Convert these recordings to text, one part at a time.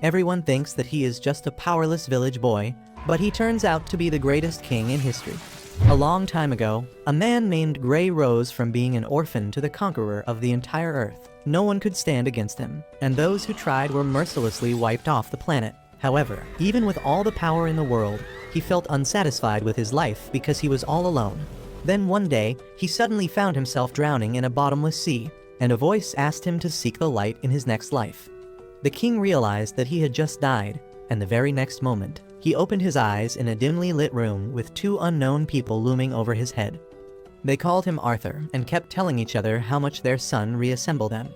Everyone thinks that he is just a powerless village boy, but he turns out to be the greatest king in history. A long time ago, a man named Gray rose from being an orphan to the conqueror of the entire earth. No one could stand against him, and those who tried were mercilessly wiped off the planet. However, even with all the power in the world, he felt unsatisfied with his life because he was all alone. Then one day, he suddenly found himself drowning in a bottomless sea, and a voice asked him to seek the light in his next life. The king realized that he had just died, and the very next moment, he opened his eyes in a dimly lit room with two unknown people looming over his head. They called him Arthur and kept telling each other how much their son reassembled them.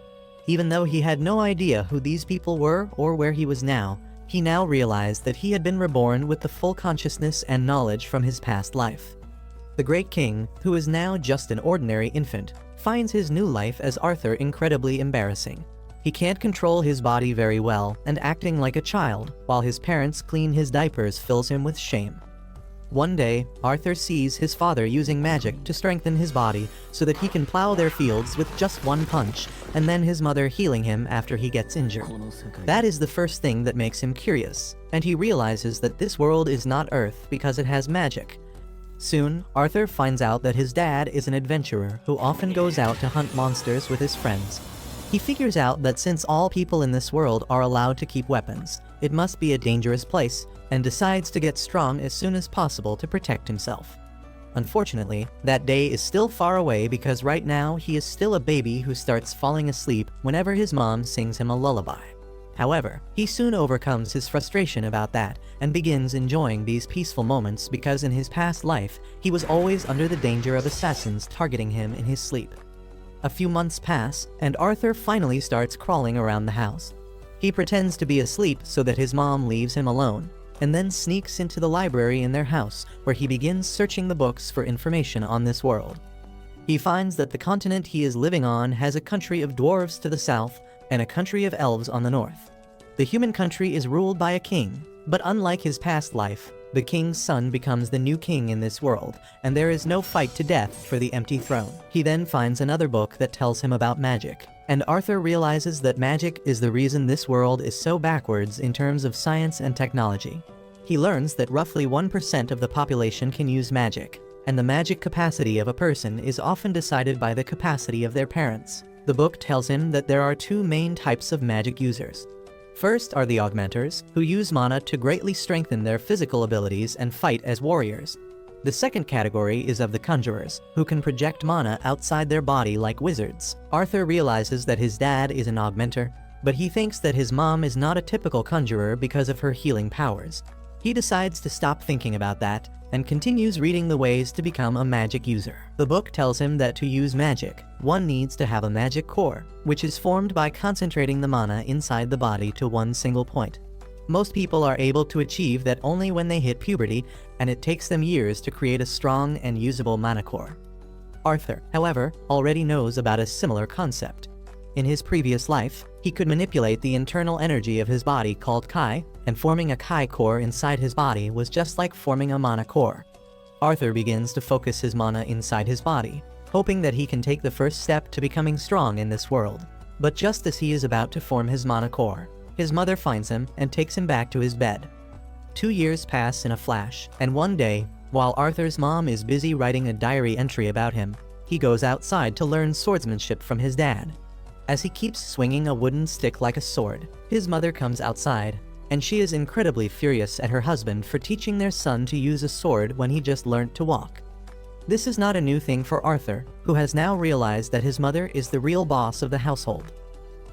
Even though he had no idea who these people were or where he was now, he now realized that he had been reborn with the full consciousness and knowledge from his past life. The great king, who is now just an ordinary infant, finds his new life as Arthur incredibly embarrassing. He can't control his body very well, and acting like a child, while his parents clean his diapers, fills him with shame. One day, Arthur sees his father using magic to strengthen his body so that he can plow their fields with just one punch, and then his mother healing him after he gets injured. That is the first thing that makes him curious, and he realizes that this world is not Earth because it has magic. Soon, Arthur finds out that his dad is an adventurer who often goes out to hunt monsters with his friends. He figures out that since all people in this world are allowed to keep weapons, it must be a dangerous place, and decides to get strong as soon as possible to protect himself. Unfortunately, that day is still far away because right now he is still a baby who starts falling asleep whenever his mom sings him a lullaby. However, he soon overcomes his frustration about that and begins enjoying these peaceful moments because in his past life, he was always under the danger of assassins targeting him in his sleep. A few months pass, and Arthur finally starts crawling around the house. He pretends to be asleep so that his mom leaves him alone, and then sneaks into the library in their house, where he begins searching the books for information on this world. He finds that the continent he is living on has a country of dwarves to the south and a country of elves on the north. The human country is ruled by a king, but unlike his past life, the king's son becomes the new king in this world, and there is no fight to death for the empty throne. He then finds another book that tells him about magic, and Arthur realizes that magic is the reason this world is so backwards in terms of science and technology. He learns that roughly 1% of the population can use magic, and the magic capacity of a person is often decided by the capacity of their parents. The book tells him that there are two main types of magic users. First are the augmenters, who use mana to greatly strengthen their physical abilities and fight as warriors. The second category is of the conjurers, who can project mana outside their body like wizards. Arthur realizes that his dad is an augmenter, but he thinks that his mom is not a typical conjurer because of her healing powers. He decides to stop thinking about that, and continues reading the ways to become a magic user. The book tells him that to use magic, one needs to have a magic core, which is formed by concentrating the mana inside the body to one single point. Most people are able to achieve that only when they hit puberty, and it takes them years to create a strong and usable mana core. Arthur, however, already knows about a similar concept. In his previous life, he could manipulate the internal energy of his body called Kai, and forming a Kai core inside his body was just like forming a mana core. Arthur begins to focus his mana inside his body, hoping that he can take the first step to becoming strong in this world. But just as he is about to form his mana core, his mother finds him and takes him back to his bed. 2 years pass in a flash, and one day, while Arthur's mom is busy writing a diary entry about him, he goes outside to learn swordsmanship from his dad. As he keeps swinging a wooden stick like a sword, his mother comes outside, and she is incredibly furious at her husband for teaching their son to use a sword when he just learned to walk. This is not a new thing for Arthur, who has now realized that his mother is the real boss of the household.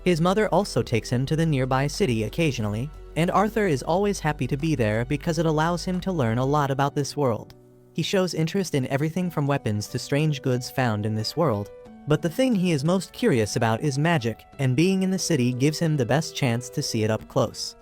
His mother also takes him to the nearby city occasionally, and Arthur is always happy to be there because it allows him to learn a lot about this world. He shows interest in everything from weapons to strange goods found in this world, but the thing he is most curious about is magic, and being in the city gives him the best chance to see it up close.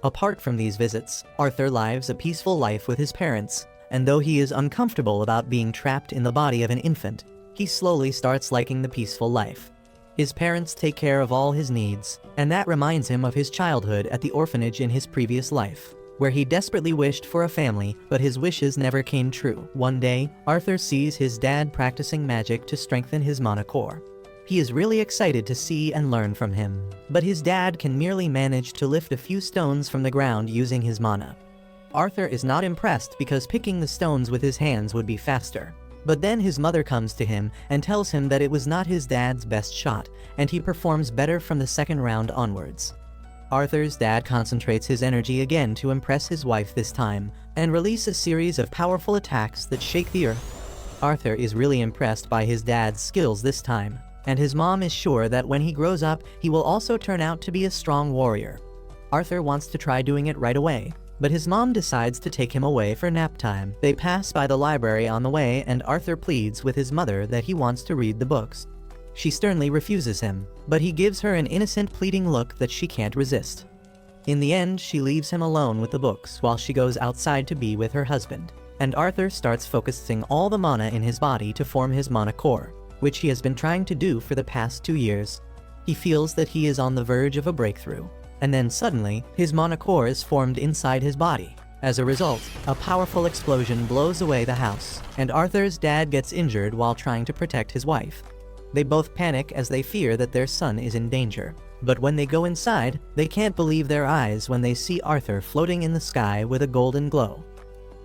Apart from these visits, Arthur lives a peaceful life with his parents, and though he is uncomfortable about being trapped in the body of an infant, he slowly starts liking the peaceful life. His parents take care of all his needs, and that reminds him of his childhood at the orphanage in his previous life, where he desperately wished for a family, but his wishes never came true. One day, Arthur sees his dad practicing magic to strengthen his mana core. He is really excited to see and learn from him, but his dad can merely manage to lift a few stones from the ground using his mana. Arthur is not impressed because picking the stones with his hands would be faster. But then his mother comes to him and tells him that it was not his dad's best shot, and he performs better from the second round onwards. Arthur's dad concentrates his energy again to impress his wife this time, and release a series of powerful attacks that shake the earth. Arthur is really impressed by his dad's skills this time, and his mom is sure that when he grows up, he will also turn out to be a strong warrior. Arthur wants to try doing it right away, but his mom decides to take him away for nap time. They pass by the library on the way, and Arthur pleads with his mother that he wants to read the books. She sternly refuses him, but he gives her an innocent pleading look that she can't resist. In the end, she leaves him alone with the books while she goes outside to be with her husband, and Arthur starts focusing all the mana in his body to form his mana core, which he has been trying to do for the past 2 years. He feels that he is on the verge of a breakthrough, and then suddenly, his mana core is formed inside his body. As a result, a powerful explosion blows away the house, and Arthur's dad gets injured while trying to protect his wife. They both panic as they fear that their son is in danger. But when they go inside, they can't believe their eyes when they see Arthur floating in the sky with a golden glow.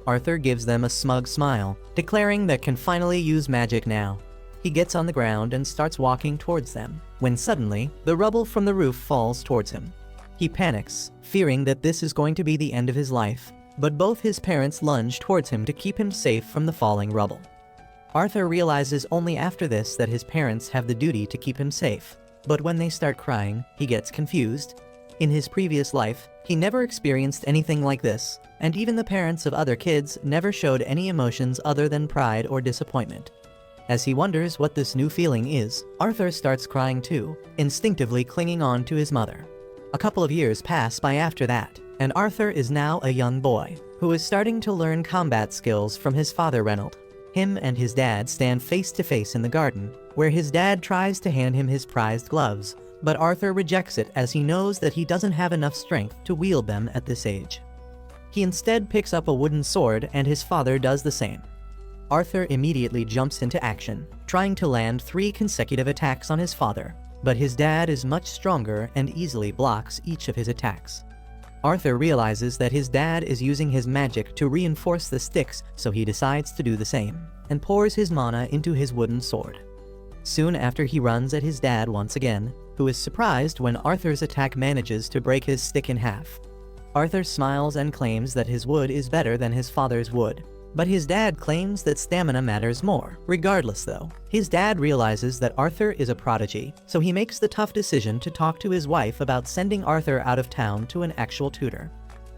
Arthur gives them a smug smile, declaring that can finally use magic now. He gets on the ground and starts walking towards them, when suddenly, the rubble from the roof falls towards him. He panics, fearing that this is going to be the end of his life, but both his parents lunge towards him to keep him safe from the falling rubble. Arthur realizes only after this that his parents have the duty to keep him safe, but when they start crying, he gets confused. In his previous life, he never experienced anything like this, and even the parents of other kids never showed any emotions other than pride or disappointment. As he wonders what this new feeling is, Arthur starts crying too, instinctively clinging on to his mother. A couple of years pass by after that, and Arthur is now a young boy, who is starting to learn combat skills from his father Reynold. Him and his dad stand face to face in the garden, where his dad tries to hand him his prized gloves, but Arthur rejects it as he knows that he doesn't have enough strength to wield them at this age. He instead picks up a wooden sword, and his father does the same. Arthur immediately jumps into action, trying to land 3 consecutive attacks on his father, but his dad is much stronger and easily blocks each of his attacks. Arthur realizes that his dad is using his magic to reinforce the sticks, so he decides to do the same, and pours his mana into his wooden sword. Soon after, he runs at his dad once again, who is surprised when Arthur's attack manages to break his stick in half. Arthur smiles and claims that his wood is better than his father's wood, but his dad claims that stamina matters more. Regardless though, his dad realizes that Arthur is a prodigy, so he makes the tough decision to talk to his wife about sending Arthur out of town to an actual tutor.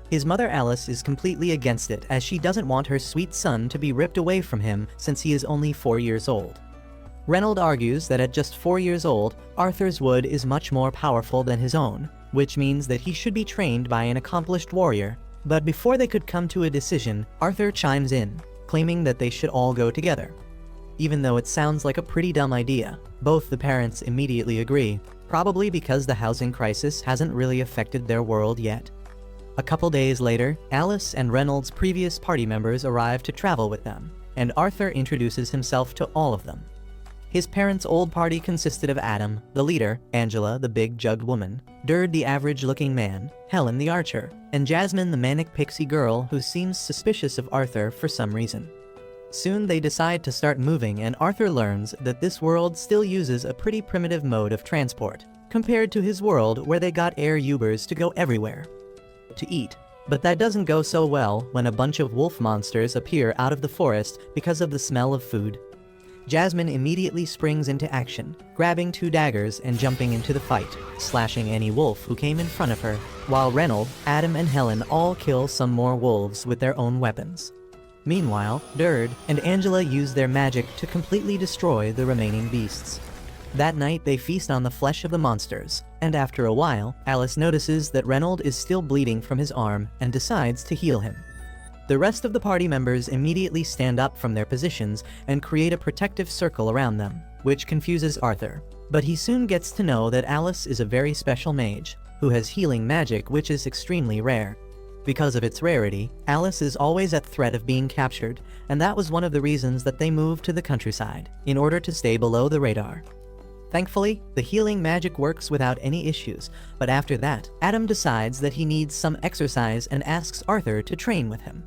His mother Alice is completely against it, as she doesn't want her sweet son to be ripped away from him since he is only 4 years old. Reynold argues that at just 4 years old, Arthur's wood is much more powerful than his own, which means that he should be trained by an accomplished warrior. But before they could come to a decision, Arthur chimes in, claiming that they should all go together. Even though it sounds like a pretty dumb idea, both the parents immediately agree, probably because the housing crisis hasn't really affected their world yet. A couple days later, Alice and Reynold's previous party members arrive to travel with them, and Arthur introduces himself to all of them. His parents' old party consisted of Adam, the leader, Angela, the big jugged woman, Derd, the average-looking man, Helen, the archer, and Jasmine, the manic pixie girl who seems suspicious of Arthur for some reason. Soon they decide to start moving, and Arthur learns that this world still uses a pretty primitive mode of transport, compared to his world where they got air Ubers to go everywhere to eat. But that doesn't go so well when a bunch of wolf monsters appear out of the forest because of the smell of food. Jasmine immediately springs into action, grabbing 2 daggers and jumping into the fight, slashing any wolf who came in front of her, while Reynold, Adam, and Helen all kill some more wolves with their own weapons. Meanwhile, Derd and Angela use their magic to completely destroy the remaining beasts. That night they feast on the flesh of the monsters, and after a while, Alice notices that Reynold is still bleeding from his arm and decides to heal him. The rest of the party members immediately stand up from their positions and create a protective circle around them, which confuses Arthur. But he soon gets to know that Alice is a very special mage, who has healing magic which is extremely rare. Because of its rarity, Alice is always at threat of being captured, and that was one of the reasons that they moved to the countryside, in order to stay below the radar. Thankfully, the healing magic works without any issues, but after that, Adam decides that he needs some exercise and asks Arthur to train with him.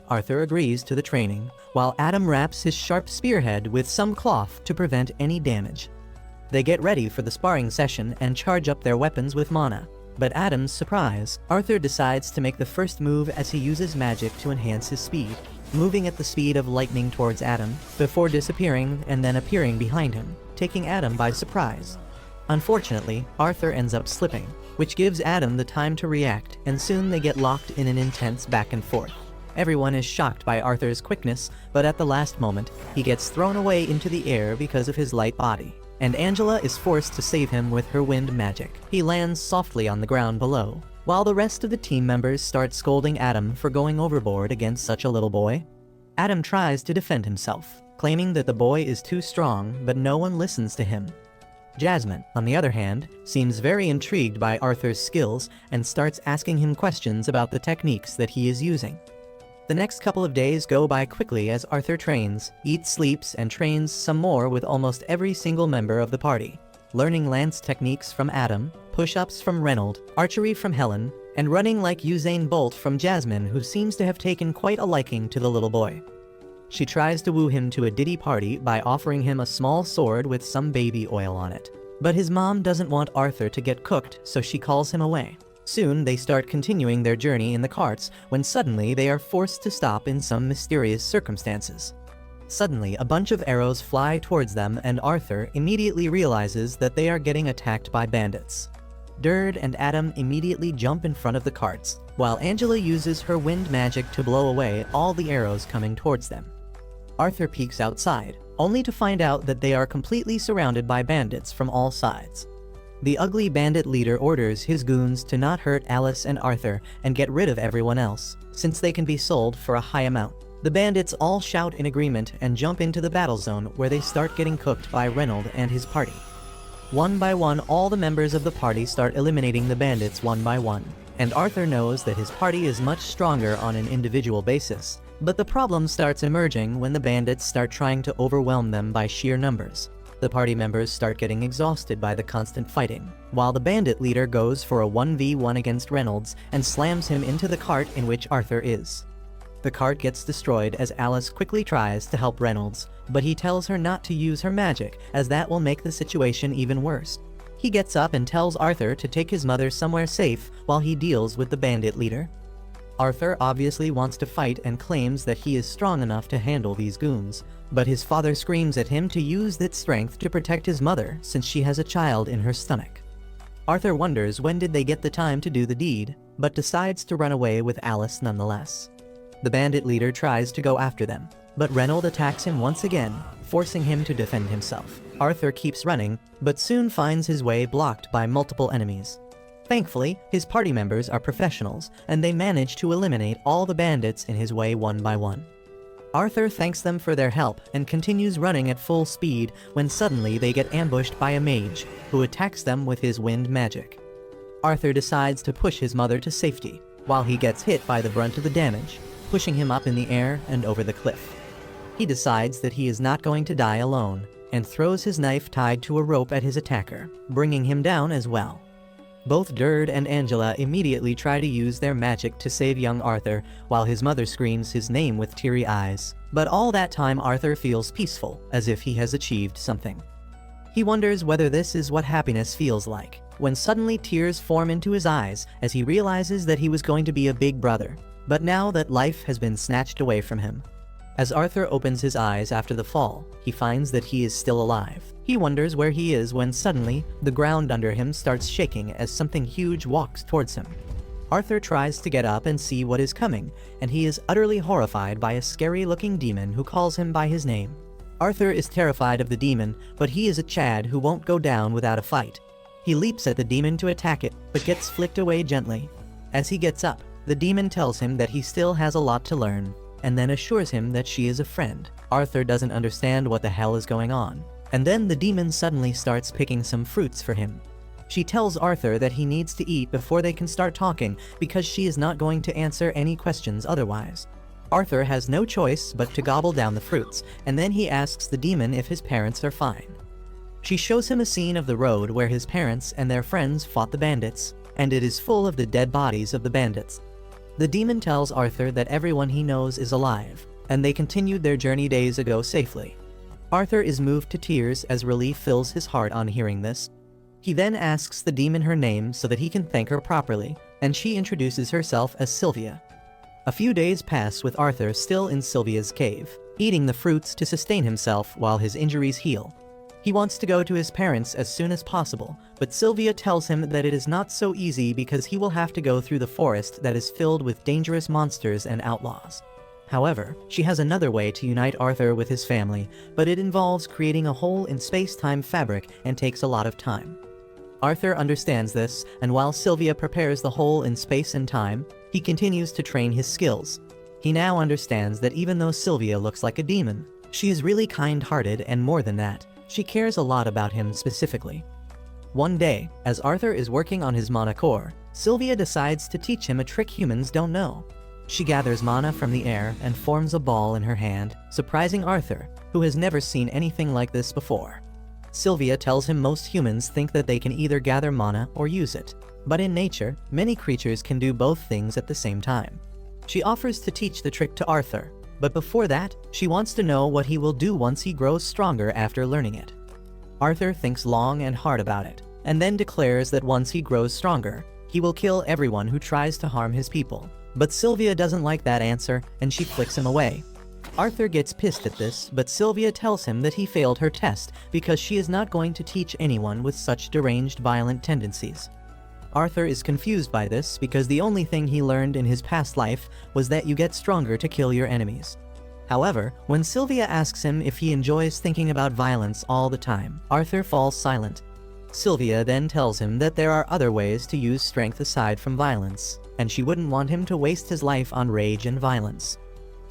Arthur agrees to the training, while Adam wraps his sharp spearhead with some cloth to prevent any damage. They get ready for the sparring session and charge up their weapons with mana. But Adam's surprise, Arthur decides to make the first move as he uses magic to enhance his speed, moving at the speed of lightning towards Adam, before disappearing and then appearing behind him, taking Adam by surprise. Unfortunately, Arthur ends up slipping, which gives Adam the time to react, and soon they get locked in an intense back and forth. Everyone is shocked by Arthur's quickness, but at the last moment, he gets thrown away into the air because of his light body, and Angela is forced to save him with her wind magic. He lands softly on the ground below, while the rest of the team members start scolding Adam for going overboard against such a little boy. Adam tries to defend himself, claiming that the boy is too strong, but no one listens to him. Jasmine, on the other hand, seems very intrigued by Arthur's skills and starts asking him questions about the techniques that he is using. The next couple of days go by quickly as Arthur trains, eats, sleeps, and trains some more with almost every single member of the party, learning lance techniques from Adam, push-ups from Reynold, archery from Helen, and running like Usain Bolt from Jasmine, who seems to have taken quite a liking to the little boy. She tries to woo him to a ditty party by offering him a small sword with some baby oil on it. But his mom doesn't want Arthur to get cooked, so she calls him away. Soon, they start continuing their journey in the carts, when suddenly they are forced to stop in some mysterious circumstances. Suddenly, a bunch of arrows fly towards them, and Arthur immediately realizes that they are getting attacked by bandits. Derd and Adam immediately jump in front of the carts, while Angela uses her wind magic to blow away all the arrows coming towards them. Arthur peeks outside, only to find out that they are completely surrounded by bandits from all sides. The ugly bandit leader orders his goons to not hurt Alice and Arthur and get rid of everyone else, since they can be sold for a high amount. The bandits all shout in agreement and jump into the battle zone, where they start getting cooked by Reynold and his party. One by one, all the members of the party start eliminating the bandits one by one, and Arthur knows that his party is much stronger on an individual basis. But the problem starts emerging when the bandits start trying to overwhelm them by sheer numbers. The party members start getting exhausted by the constant fighting, while the bandit leader goes for a 1v1 against Reynolds and slams him into the cart in which Arthur is. The cart gets destroyed as Alice quickly tries to help Reynolds, but he tells her not to use her magic, as that will make the situation even worse. He gets up and tells Arthur to take his mother somewhere safe while he deals with the bandit leader. Arthur obviously wants to fight and claims that he is strong enough to handle these goons, but his father screams at him to use that strength to protect his mother since she has a child in her stomach. Arthur wonders when did they get the time to do the deed, but decides to run away with Alice nonetheless. The bandit leader tries to go after them, but Reynold attacks him once again, forcing him to defend himself. Arthur keeps running, but soon finds his way blocked by multiple enemies. Thankfully, his party members are professionals, and they manage to eliminate all the bandits in his way one by one. Arthur thanks them for their help and continues running at full speed when suddenly they get ambushed by a mage, who attacks them with his wind magic. Arthur decides to push his mother to safety, while he gets hit by the brunt of the damage, pushing him up in the air and over the cliff. He decides that he is not going to die alone, and throws his knife tied to a rope at his attacker, bringing him down as well. Both Derd and Angela immediately try to use their magic to save young Arthur, while his mother screams his name with teary eyes. But all that time Arthur feels peaceful, as if he has achieved something. He wonders whether this is what happiness feels like, when suddenly tears form into his eyes as he realizes that he was going to be a big brother, but now that life has been snatched away from him. As Arthur opens his eyes after the fall, he finds that he is still alive. He wonders where he is when suddenly, the ground under him starts shaking as something huge walks towards him. Arthur tries to get up and see what is coming, and he is utterly horrified by a scary-looking demon who calls him by his name. Arthur is terrified of the demon, but he is a Chad who won't go down without a fight. He leaps at the demon to attack it, but gets flicked away gently. As he gets up, the demon tells him that he still has a lot to learn, and then assures him that she is a friend. Arthur doesn't understand what the hell is going on. And then the demon suddenly starts picking some fruits for him. She tells Arthur that he needs to eat before they can start talking because she is not going to answer any questions otherwise. Arthur has no choice but to gobble down the fruits, and then he asks the demon if his parents are fine. She shows him a scene of the road where his parents and their friends fought the bandits, and it is full of the dead bodies of the bandits. The demon tells Arthur that everyone he knows is alive, and they continued their journey days ago safely. Arthur is moved to tears as relief fills his heart on hearing this. He then asks the demon her name so that he can thank her properly, and she introduces herself as Sylvia. A few days pass with Arthur still in Sylvia's cave, eating the fruits to sustain himself while his injuries heal. He wants to go to his parents as soon as possible, but Sylvia tells him that it is not so easy because he will have to go through the forest that is filled with dangerous monsters and outlaws. However, she has another way to unite Arthur with his family, but it involves creating a hole in space-time fabric and takes a lot of time. Arthur understands this, and while Sylvia prepares the hole in space and time, he continues to train his skills. He now understands that even though Sylvia looks like a demon, she is really kind-hearted, and more than that, she cares a lot about him specifically. One day, as Arthur is working on his mana core, Sylvia decides to teach him a trick humans don't know. She gathers mana from the air and forms a ball in her hand, surprising Arthur, who has never seen anything like this before. Sylvia tells him most humans think that they can either gather mana or use it, but in nature, many creatures can do both things at the same time. She offers to teach the trick to Arthur, but before that, she wants to know what he will do once he grows stronger after learning it. Arthur thinks long and hard about it, and then declares that once he grows stronger, he will kill everyone who tries to harm his people. But Sylvia doesn't like that answer, and she flicks him away. Arthur gets pissed at this, but Sylvia tells him that he failed her test because she is not going to teach anyone with such deranged violent tendencies. Arthur is confused by this because the only thing he learned in his past life was that you get stronger to kill your enemies. However, when Sylvia asks him if he enjoys thinking about violence all the time, Arthur falls silent. Sylvia then tells him that there are other ways to use strength aside from violence, and she wouldn't want him to waste his life on rage and violence.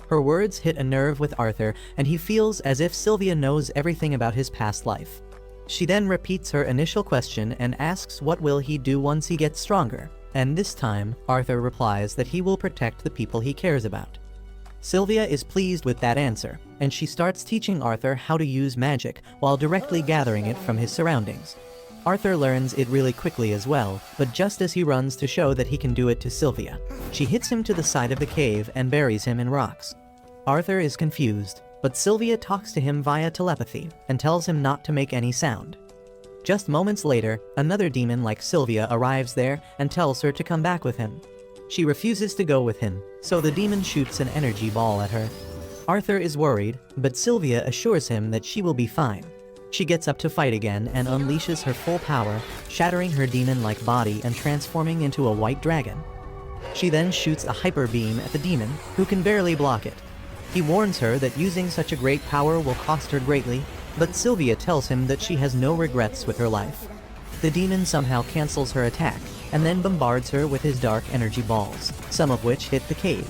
Her words hit a nerve with Arthur, and he feels as if Sylvia knows everything about his past life. She then repeats her initial question and asks what will he do once he gets stronger, and this time, Arthur replies that he will protect the people he cares about. Sylvia is pleased with that answer, and she starts teaching Arthur how to use magic while directly gathering it from his surroundings. Arthur learns it really quickly as well, but just as he runs to show that he can do it to Sylvia, she hits him to the side of the cave and buries him in rocks. Arthur is confused, but Sylvia talks to him via telepathy and tells him not to make any sound. Just moments later, another demon like Sylvia arrives there and tells her to come back with him. She refuses to go with him, so the demon shoots an energy ball at her. Arthur is worried, but Sylvia assures him that she will be fine. She gets up to fight again and unleashes her full power, shattering her demon-like body and transforming into a white dragon. She then shoots a hyper beam at the demon, who can barely block it. He warns her that using such a great power will cost her greatly, but Sylvia tells him that she has no regrets with her life. The demon somehow cancels her attack, and then bombards her with his dark energy balls, some of which hit the cave.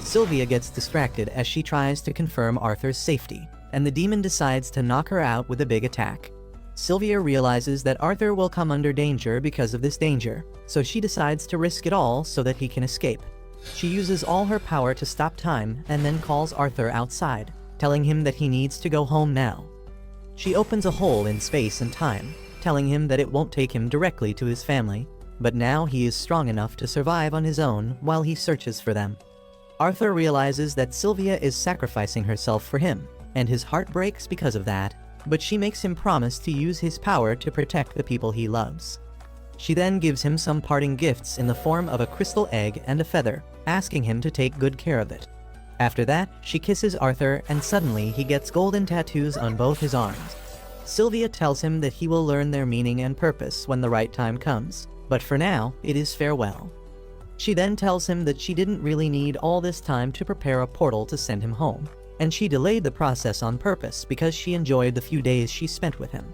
Sylvia gets distracted as she tries to confirm Arthur's safety, and the demon decides to knock her out with a big attack. Sylvia realizes that Arthur will come under danger because of this danger, so she decides to risk it all so that he can escape. She uses all her power to stop time and then calls Arthur outside, telling him that he needs to go home now. She opens a hole in space and time, telling him that it won't take him directly to his family, but now he is strong enough to survive on his own while he searches for them. Arthur realizes that Sylvia is sacrificing herself for him, and his heart breaks because of that, but she makes him promise to use his power to protect the people he loves. She then gives him some parting gifts in the form of a crystal egg and a feather, asking him to take good care of it. After that, she kisses Arthur and suddenly he gets golden tattoos on both his arms. Sylvia tells him that he will learn their meaning and purpose when the right time comes, but for now, it is farewell. She then tells him that she didn't really need all this time to prepare a portal to send him home, and she delayed the process on purpose because she enjoyed the few days she spent with him.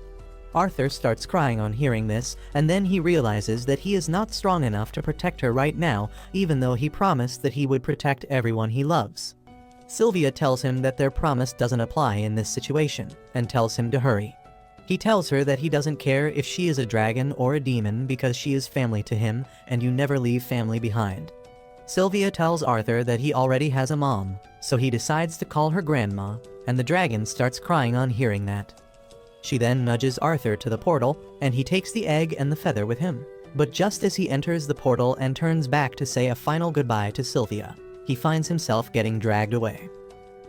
Arthur starts crying on hearing this, and then he realizes that he is not strong enough to protect her right now, even though he promised that he would protect everyone he loves. Sylvia tells him that their promise doesn't apply in this situation, and tells him to hurry. He tells her that he doesn't care if she is a dragon or a demon because she is family to him, and you never leave family behind. Sylvia tells Arthur that he already has a mom, so he decides to call her grandma, and the dragon starts crying on hearing that. She then nudges Arthur to the portal, and he takes the egg and the feather with him. But just as he enters the portal and turns back to say a final goodbye to Sylvia, he finds himself getting dragged away.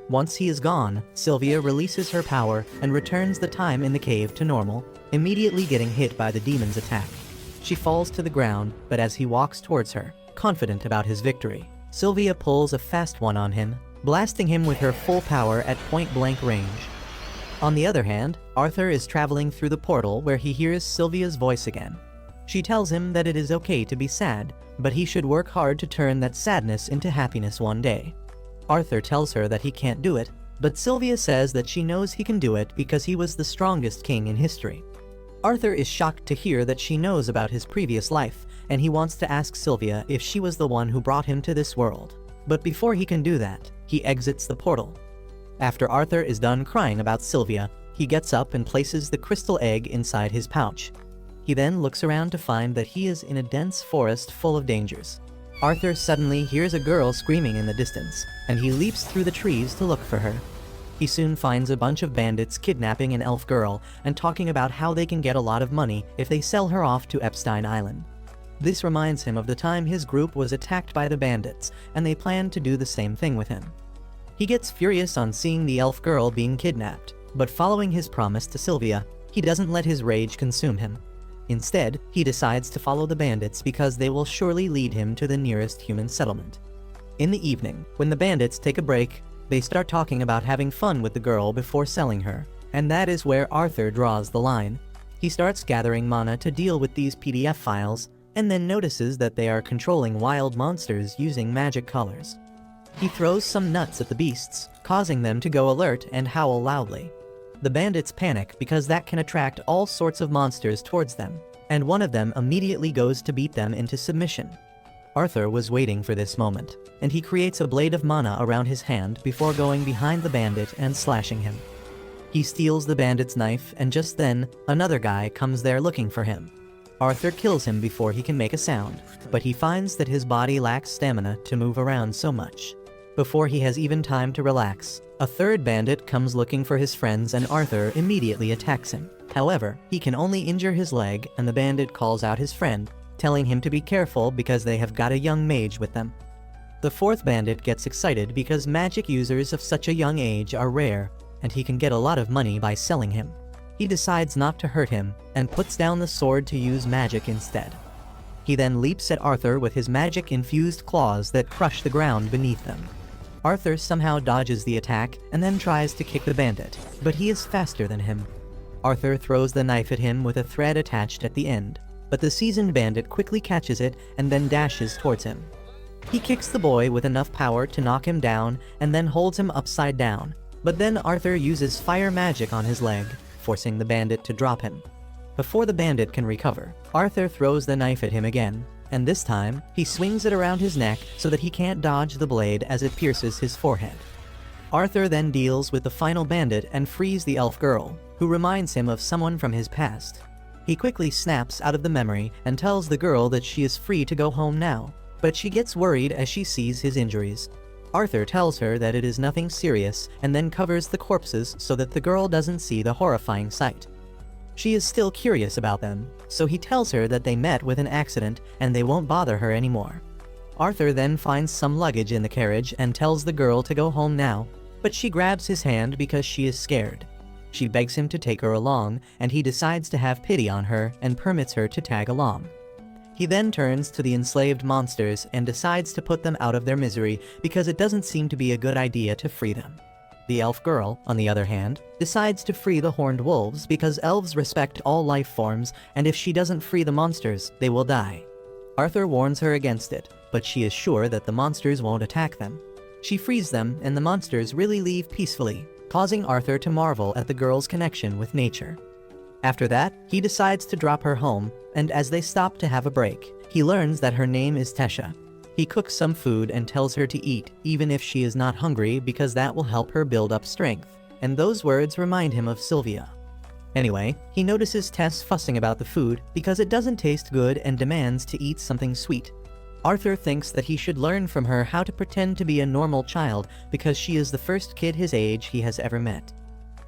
Once he is gone, Sylvia releases her power and returns the time in the cave to normal, immediately getting hit by the demon's attack. She falls to the ground, but as he walks towards her, confident about his victory, Sylvia pulls a fast one on him, blasting him with her full power at point-blank range. On the other hand, Arthur is traveling through the portal where he hears Sylvia's voice again. She tells him that it is okay to be sad, but he should work hard to turn that sadness into happiness one day. Arthur tells her that he can't do it, but Sylvia says that she knows he can do it because he was the strongest king in history. Arthur is shocked to hear that she knows about his previous life, and he wants to ask Sylvia if she was the one who brought him to this world. But before he can do that, he exits the portal. After Arthur is done crying about Sylvia, he gets up and places the crystal egg inside his pouch. He then looks around to find that he is in a dense forest full of dangers. Arthur suddenly hears a girl screaming in the distance, and he leaps through the trees to look for her. He soon finds a bunch of bandits kidnapping an elf girl and talking about how they can get a lot of money if they sell her off to Epstein Island. This reminds him of the time his group was attacked by the bandits, and they plan to do the same thing with him. He gets furious on seeing the elf girl being kidnapped, but following his promise to Sylvia, he doesn't let his rage consume him. Instead, he decides to follow the bandits because they will surely lead him to the nearest human settlement. In the evening, when the bandits take a break, they start talking about having fun with the girl before selling her, and that is where Arthur draws the line. He starts gathering mana to deal with these PDF files, and then notices that they are controlling wild monsters using magic colors. He throws some nuts at the beasts, causing them to go alert and howl loudly. The bandits panic because that can attract all sorts of monsters towards them, and one of them immediately goes to beat them into submission. Arthur was waiting for this moment, and he creates a blade of mana around his hand before going behind the bandit and slashing him. He steals the bandit's knife, and just then, another guy comes there looking for him. Arthur kills him before he can make a sound, but he finds that his body lacks stamina to move around so much. Before he has even time to relax, a third bandit comes looking for his friends and Arthur immediately attacks him. However, he can only injure his leg, and the bandit calls out his friend, telling him to be careful because they have got a young mage with them. The fourth bandit gets excited because magic users of such a young age are rare, and he can get a lot of money by selling him. He decides not to hurt him, and puts down the sword to use magic instead. He then leaps at Arthur with his magic-infused claws that crush the ground beneath them. Arthur somehow dodges the attack and then tries to kick the bandit, but he is faster than him. Arthur throws the knife at him with a thread attached at the end, but the seasoned bandit quickly catches it and then dashes towards him. He kicks the boy with enough power to knock him down and then holds him upside down, but then Arthur uses fire magic on his leg, forcing the bandit to drop him. Before the bandit can recover, Arthur throws the knife at him again, and this time, he swings it around his neck so that he can't dodge the blade as it pierces his forehead. Arthur then deals with the final bandit and frees the elf girl, who reminds him of someone from his past. He quickly snaps out of the memory and tells the girl that she is free to go home now, but she gets worried as she sees his injuries. Arthur tells her that it is nothing serious and then covers the corpses so that the girl doesn't see the horrifying sight. She is still curious about them, so he tells her that they met with an accident and they won't bother her anymore. Arthur then finds some luggage in the carriage and tells the girl to go home now, but she grabs his hand because she is scared. She begs him to take her along, and he decides to have pity on her and permits her to tag along. He then turns to the enslaved monsters and decides to put them out of their misery because it doesn't seem to be a good idea to free them. The elf girl, on the other hand, decides to free the horned wolves because elves respect all life forms, and if she doesn't free the monsters, they will die. Arthur warns her against it, but she is sure that the monsters won't attack them. She frees them, and the monsters really leave peacefully, causing Arthur to marvel at the girl's connection with nature. After that, he decides to drop her home, and as they stop to have a break, he learns that her name is Tesha. He cooks some food and tells her to eat, even if she is not hungry, because that will help her build up strength, and those words remind him of Sylvia. Anyway, he notices Tess fussing about the food because it doesn't taste good and demands to eat something sweet. Arthur thinks that he should learn from her how to pretend to be a normal child because she is the first kid his age he has ever met.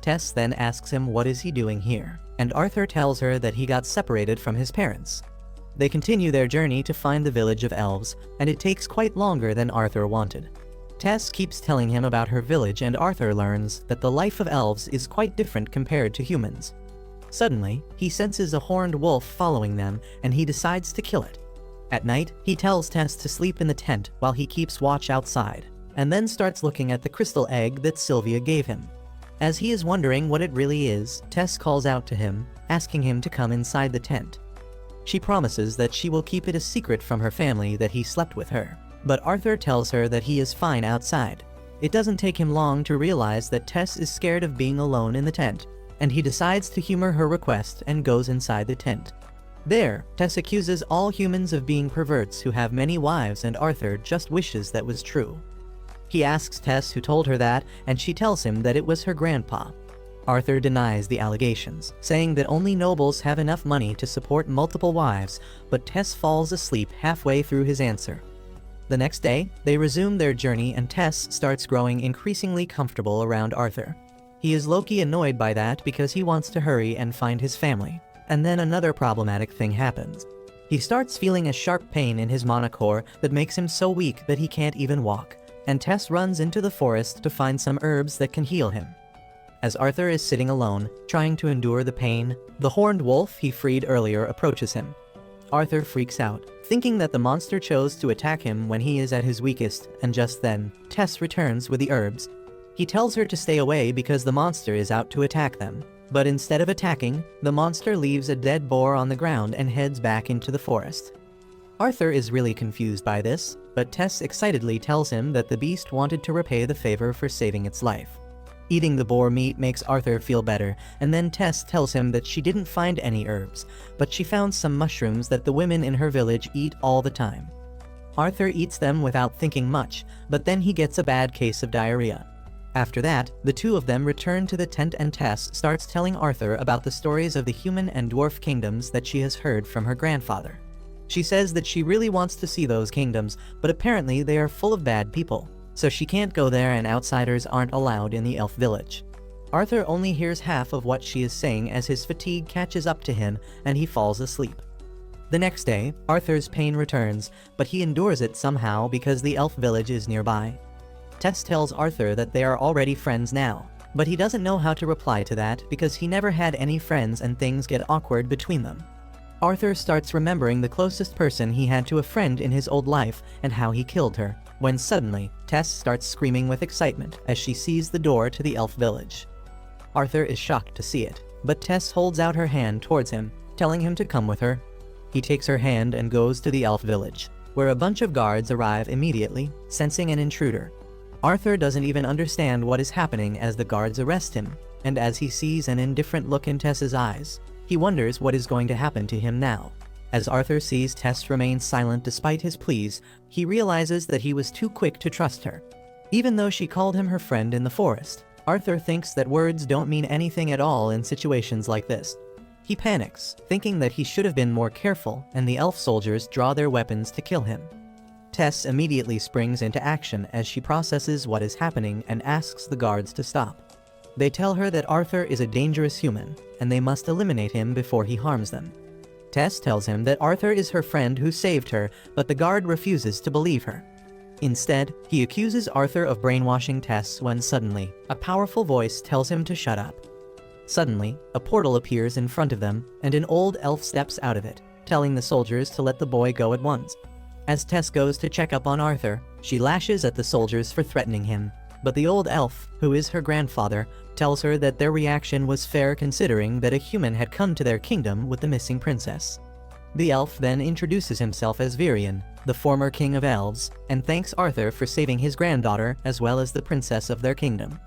Tess then asks him what is he doing here, and Arthur tells her that he got separated from his parents. They continue their journey to find the village of elves, and it takes quite longer than Arthur wanted. Tess keeps telling him about her village, and Arthur learns that the life of elves is quite different compared to humans. Suddenly, he senses a horned wolf following them, and he decides to kill it. At night, he tells Tess to sleep in the tent while he keeps watch outside, and then starts looking at the crystal egg that Sylvia gave him. As he is wondering what it really is, Tess calls out to him, asking him to come inside the tent. She promises that she will keep it a secret from her family that he slept with her, but Arthur tells her that he is fine outside. It doesn't take him long to realize that Tess is scared of being alone in the tent, and he decides to humor her request and goes inside the tent. There, Tess accuses all humans of being perverts who have many wives, and Arthur just wishes that was true. He asks Tess who told her that, and she tells him that it was her grandpa. Arthur denies the allegations, saying that only nobles have enough money to support multiple wives, but Tess falls asleep halfway through his answer. The next day, they resume their journey, and Tess starts growing increasingly comfortable around Arthur. He is low-key annoyed by that because he wants to hurry and find his family. And then another problematic thing happens. He starts feeling a sharp pain in his monocore that makes him so weak that he can't even walk, and Tess runs into the forest to find some herbs that can heal him. As Arthur is sitting alone, trying to endure the pain, the horned wolf he freed earlier approaches him. Arthur freaks out, thinking that the monster chose to attack him when he is at his weakest, and just then, Tess returns with the herbs. He tells her to stay away because the monster is out to attack them, but instead of attacking, the monster leaves a dead boar on the ground and heads back into the forest. Arthur is really confused by this, but Tess excitedly tells him that the beast wanted to repay the favor for saving its life. Eating the boar meat makes Arthur feel better, and then Tess tells him that she didn't find any herbs, but she found some mushrooms that the women in her village eat all the time. Arthur eats them without thinking much, but then he gets a bad case of diarrhea. After that, the two of them return to the tent, and Tess starts telling Arthur about the stories of the human and dwarf kingdoms that she has heard from her grandfather. She says that she really wants to see those kingdoms, but apparently they are full of bad people, so she can't go there and outsiders aren't allowed in the elf village. Arthur only hears half of what she is saying as his fatigue catches up to him and he falls asleep. The next day, Arthur's pain returns, but he endures it somehow because the elf village is nearby. Tess tells Arthur that they are already friends now, but he doesn't know how to reply to that because he never had any friends and things get awkward between them. Arthur starts remembering the closest person he had to a friend in his old life and how he killed her, when suddenly, Tess starts screaming with excitement as she sees the door to the elf village. Arthur is shocked to see it, but Tess holds out her hand towards him, telling him to come with her. He takes her hand and goes to the elf village, where a bunch of guards arrive immediately, sensing an intruder. Arthur doesn't even understand what is happening as the guards arrest him, and as he sees an indifferent look in Tess's eyes, he wonders what is going to happen to him now. As Arthur sees Tess remain silent despite his pleas, he realizes that he was too quick to trust her. Even though she called him her friend in the forest, Arthur thinks that words don't mean anything at all in situations like this. He panics, thinking that he should have been more careful, and the elf soldiers draw their weapons to kill him. Tess immediately springs into action as she processes what is happening and asks the guards to stop. They tell her that Arthur is a dangerous human, and they must eliminate him before he harms them. Tess tells him that Arthur is her friend who saved her, but the guard refuses to believe her. Instead, he accuses Arthur of brainwashing Tess when suddenly, a powerful voice tells him to shut up. Suddenly, a portal appears in front of them, and an old elf steps out of it, telling the soldiers to let the boy go at once. As Tess goes to check up on Arthur, she lashes at the soldiers for threatening him, but the old elf, who is her grandfather, tells her that their reaction was fair considering that a human had come to their kingdom with the missing princess. The elf then introduces himself as Virion, the former king of elves, and thanks Arthur for saving his granddaughter as well as the princess of their kingdom.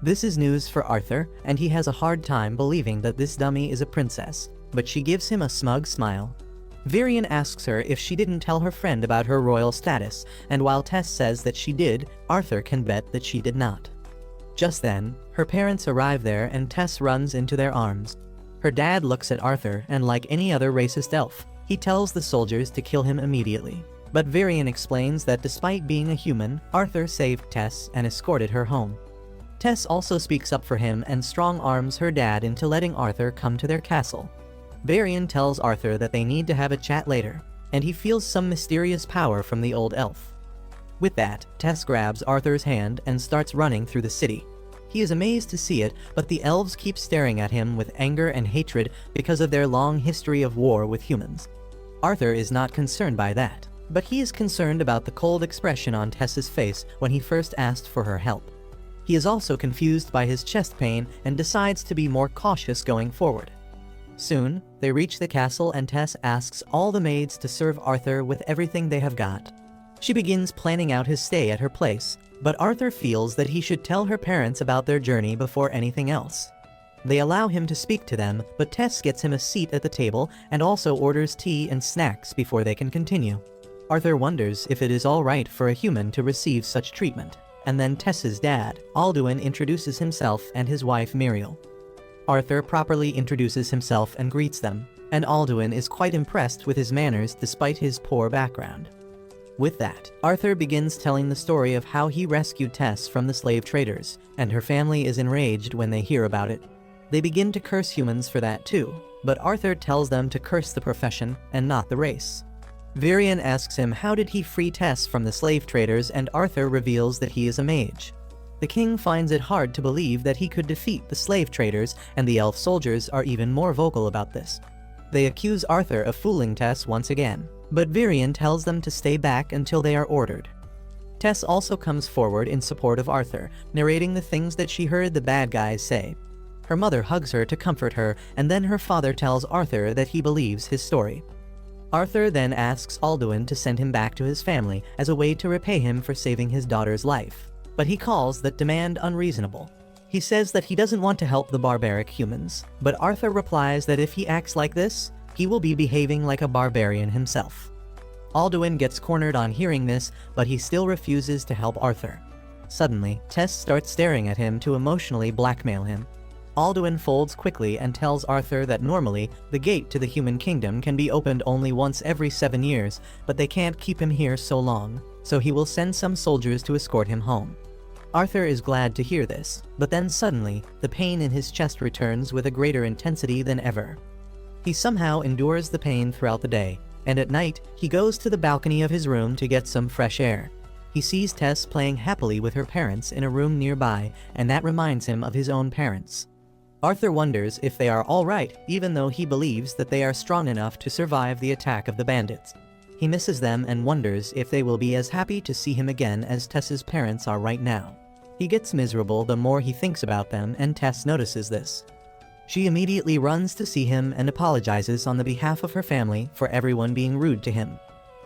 This is news for Arthur, and he has a hard time believing that this dummy is a princess, but she gives him a smug smile. Virion asks her if she didn't tell her friend about her royal status, and while Tess says that she did, Arthur can bet that she did not. Just then, her parents arrive there and Tess runs into their arms. Her dad looks at Arthur and, like any other racist elf, he tells the soldiers to kill him immediately. But Virion explains that despite being a human, Arthur saved Tess and escorted her home. Tess also speaks up for him and strong-arms her dad into letting Arthur come to their castle. Varian tells Arthur that they need to have a chat later, and he feels some mysterious power from the old elf. With that, Tess grabs Arthur's hand and starts running through the city. He is amazed to see it, but the elves keep staring at him with anger and hatred because of their long history of war with humans. Arthur is not concerned by that, but he is concerned about the cold expression on Tess's face when he first asked for her help. He is also confused by his chest pain and decides to be more cautious going forward. Soon, they reach the castle and Tess asks all the maids to serve Arthur with everything they have got. She begins planning out his stay at her place, but Arthur feels that he should tell her parents about their journey before anything else. They allow him to speak to them, but Tess gets him a seat at the table and also orders tea and snacks before they can continue. Arthur wonders if it is all right for a human to receive such treatment, and then Tess's dad, Alduin, introduces himself and his wife Muriel. Arthur properly introduces himself and greets them, and Alduin is quite impressed with his manners despite his poor background. With that, Arthur begins telling the story of how he rescued Tess from the slave traders, and her family is enraged when they hear about it. They begin to curse humans for that too, but Arthur tells them to curse the profession and not the race. Varian asks him how did he free Tess from the slave traders, and Arthur reveals that he is a mage. The king finds it hard to believe that he could defeat the slave traders, and the elf soldiers are even more vocal about this. They accuse Arthur of fooling Tess once again, but Varian tells them to stay back until they are ordered. Tess also comes forward in support of Arthur, narrating the things that she heard the bad guys say. Her mother hugs her to comfort her, and then her father tells Arthur that he believes his story. Arthur then asks Alduin to send him back to his family as a way to repay him for saving his daughter's life, but he calls that demand unreasonable. He says that he doesn't want to help the barbaric humans, but Arthur replies that if he acts like this, he will be behaving like a barbarian himself. Alduin gets cornered on hearing this, but he still refuses to help Arthur. Suddenly, Tess starts staring at him to emotionally blackmail him. Alduin folds quickly and tells Arthur that normally, the gate to the human kingdom can be opened only once every 7 years, but they can't keep him here so long, so he will send some soldiers to escort him home. Arthur is glad to hear this, but then suddenly, the pain in his chest returns with a greater intensity than ever. He somehow endures the pain throughout the day, and at night, he goes to the balcony of his room to get some fresh air. He sees Tess playing happily with her parents in a room nearby, and that reminds him of his own parents. Arthur wonders if they are all right, even though he believes that they are strong enough to survive the attack of the bandits. He misses them and wonders if they will be as happy to see him again as Tess's parents are right now. He gets miserable the more he thinks about them, and Tess notices this. She immediately runs to see him and apologizes on the behalf of her family for everyone being rude to him.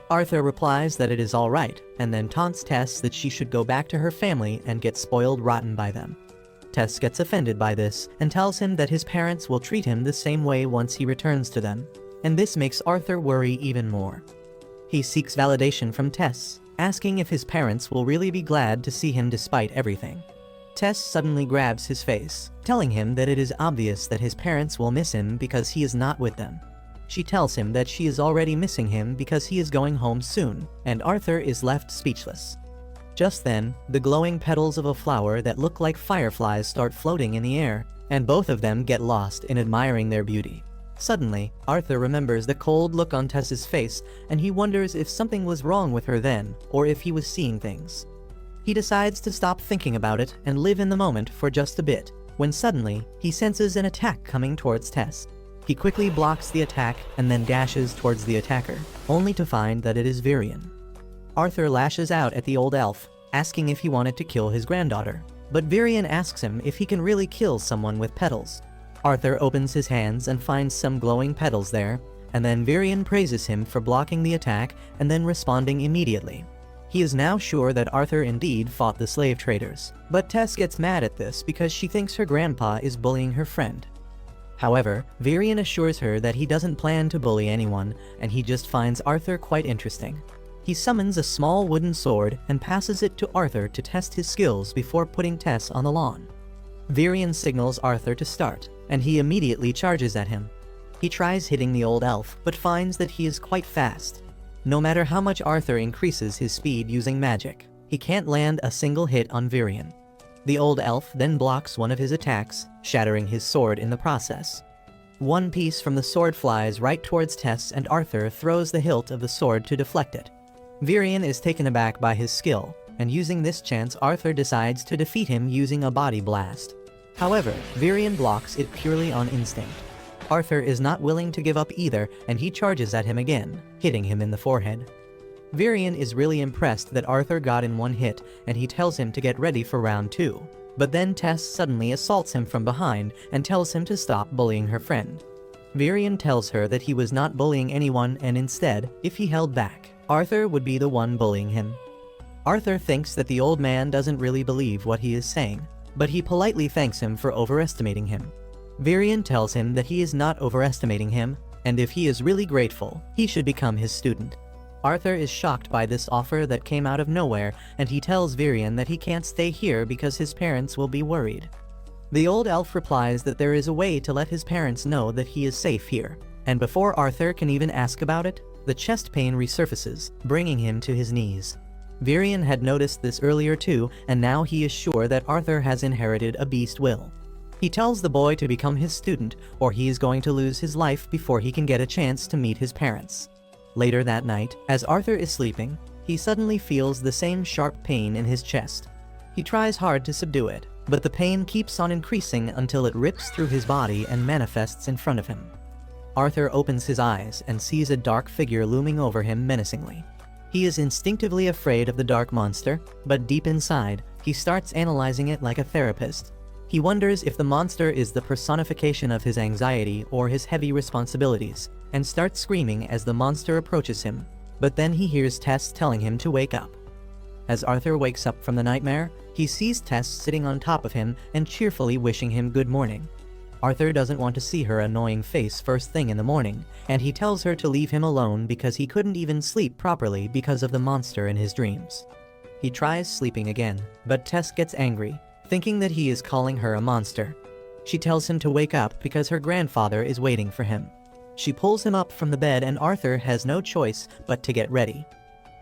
Arthur replies that it is all right, and then taunts Tess that she should go back to her family and get spoiled rotten by them. Tess gets offended by this and tells him that his parents will treat him the same way once he returns to them, and this makes Arthur worry even more. He seeks validation from Tess, asking if his parents will really be glad to see him despite everything. Tess suddenly grabs his face, telling him that it is obvious that his parents will miss him because he is not with them. She tells him that she is already missing him because he is going home soon, and Arthur is left speechless. Just then, the glowing petals of a flower that look like fireflies start floating in the air, and both of them get lost in admiring their beauty. Suddenly, Arthur remembers the cold look on Tess's face, and he wonders if something was wrong with her then, or if he was seeing things. He decides to stop thinking about it and live in the moment for just a bit, when suddenly, he senses an attack coming towards Tess. He quickly blocks the attack and then dashes towards the attacker, only to find that it is Varian. Arthur lashes out at the old elf, asking if he wanted to kill his granddaughter, but Varian asks him if he can really kill someone with petals. Arthur opens his hands and finds some glowing petals there, and then Varian praises him for blocking the attack and then responding immediately. He is now sure that Arthur indeed fought the slave traders, but Tess gets mad at this because she thinks her grandpa is bullying her friend. However, Varian assures her that he doesn't plan to bully anyone, and he just finds Arthur quite interesting. He summons a small wooden sword and passes it to Arthur to test his skills before putting Tess on the lawn. Varian signals Arthur to start, and he immediately charges at him. He tries hitting the old elf, but finds that he is quite fast. No matter how much Arthur increases his speed using magic, he can't land a single hit on Varian. The old elf then blocks one of his attacks, shattering his sword in the process. One piece from the sword flies right towards Tess, and Arthur throws the hilt of the sword to deflect it. Virion is taken aback by his skill, and using this chance Arthur decides to defeat him using a body blast. However, Virion blocks it purely on instinct. Arthur is not willing to give up either, and he charges at him again, hitting him in the forehead. Virion is really impressed that Arthur got in one hit, and he tells him to get ready for round 2. But then Tess suddenly assaults him from behind and tells him to stop bullying her friend. Virion tells her that he was not bullying anyone, and instead, if he held back, Arthur would be the one bullying him. Arthur thinks that the old man doesn't really believe what he is saying, but he politely thanks him for overestimating him. Virion tells him that he is not overestimating him, and if he is really grateful, he should become his student. Arthur is shocked by this offer that came out of nowhere, and he tells Virion that he can't stay here because his parents will be worried. The old elf replies that there is a way to let his parents know that he is safe here, and before Arthur can even ask about it, the chest pain resurfaces, bringing him to his knees. Virion had noticed this earlier too, and now he is sure that Arthur has inherited a beast will. He tells the boy to become his student, or he is going to lose his life before he can get a chance to meet his parents. Later that night, as Arthur is sleeping, he suddenly feels the same sharp pain in his chest. He tries hard to subdue it, but the pain keeps on increasing until it rips through his body and manifests in front of him. Arthur opens his eyes and sees a dark figure looming over him menacingly. He is instinctively afraid of the dark monster, but deep inside, he starts analyzing it like a therapist. He wonders if the monster is the personification of his anxiety or his heavy responsibilities, and starts screaming as the monster approaches him, but then he hears Tess telling him to wake up. As Arthur wakes up from the nightmare, he sees Tess sitting on top of him and cheerfully wishing him good morning. Arthur doesn't want to see her annoying face first thing in the morning, and he tells her to leave him alone because he couldn't even sleep properly because of the monster in his dreams. He tries sleeping again, but Tess gets angry, thinking that he is calling her a monster. She tells him to wake up because her grandfather is waiting for him. She pulls him up from the bed, and Arthur has no choice but to get ready.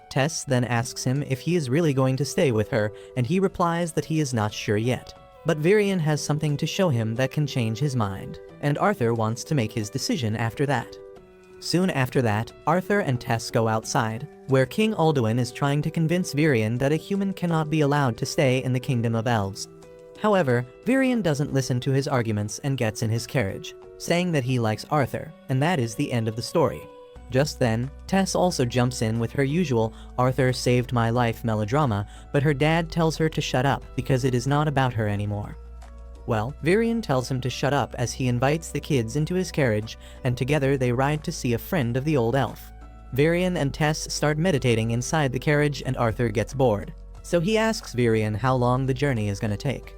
Tess then asks him if he is really going to stay with her, and he replies that he is not sure yet. But Virion has something to show him that can change his mind, and Arthur wants to make his decision after that. Soon after that, Arthur and Tess go outside, where King Alduin is trying to convince Virion that a human cannot be allowed to stay in the kingdom of elves. However, Virion doesn't listen to his arguments and gets in his carriage, saying that he likes Arthur, and that is the end of the story. Just then, Tess also jumps in with her usual "Arthur saved my life" melodrama, but her dad tells her to shut up because it is not about her anymore. Well, Virion tells him to shut up as he invites the kids into his carriage, and together they ride to see a friend of the old elf. Virion and Tess start meditating inside the carriage, and Arthur gets bored, so he asks Virion how long the journey is going to take.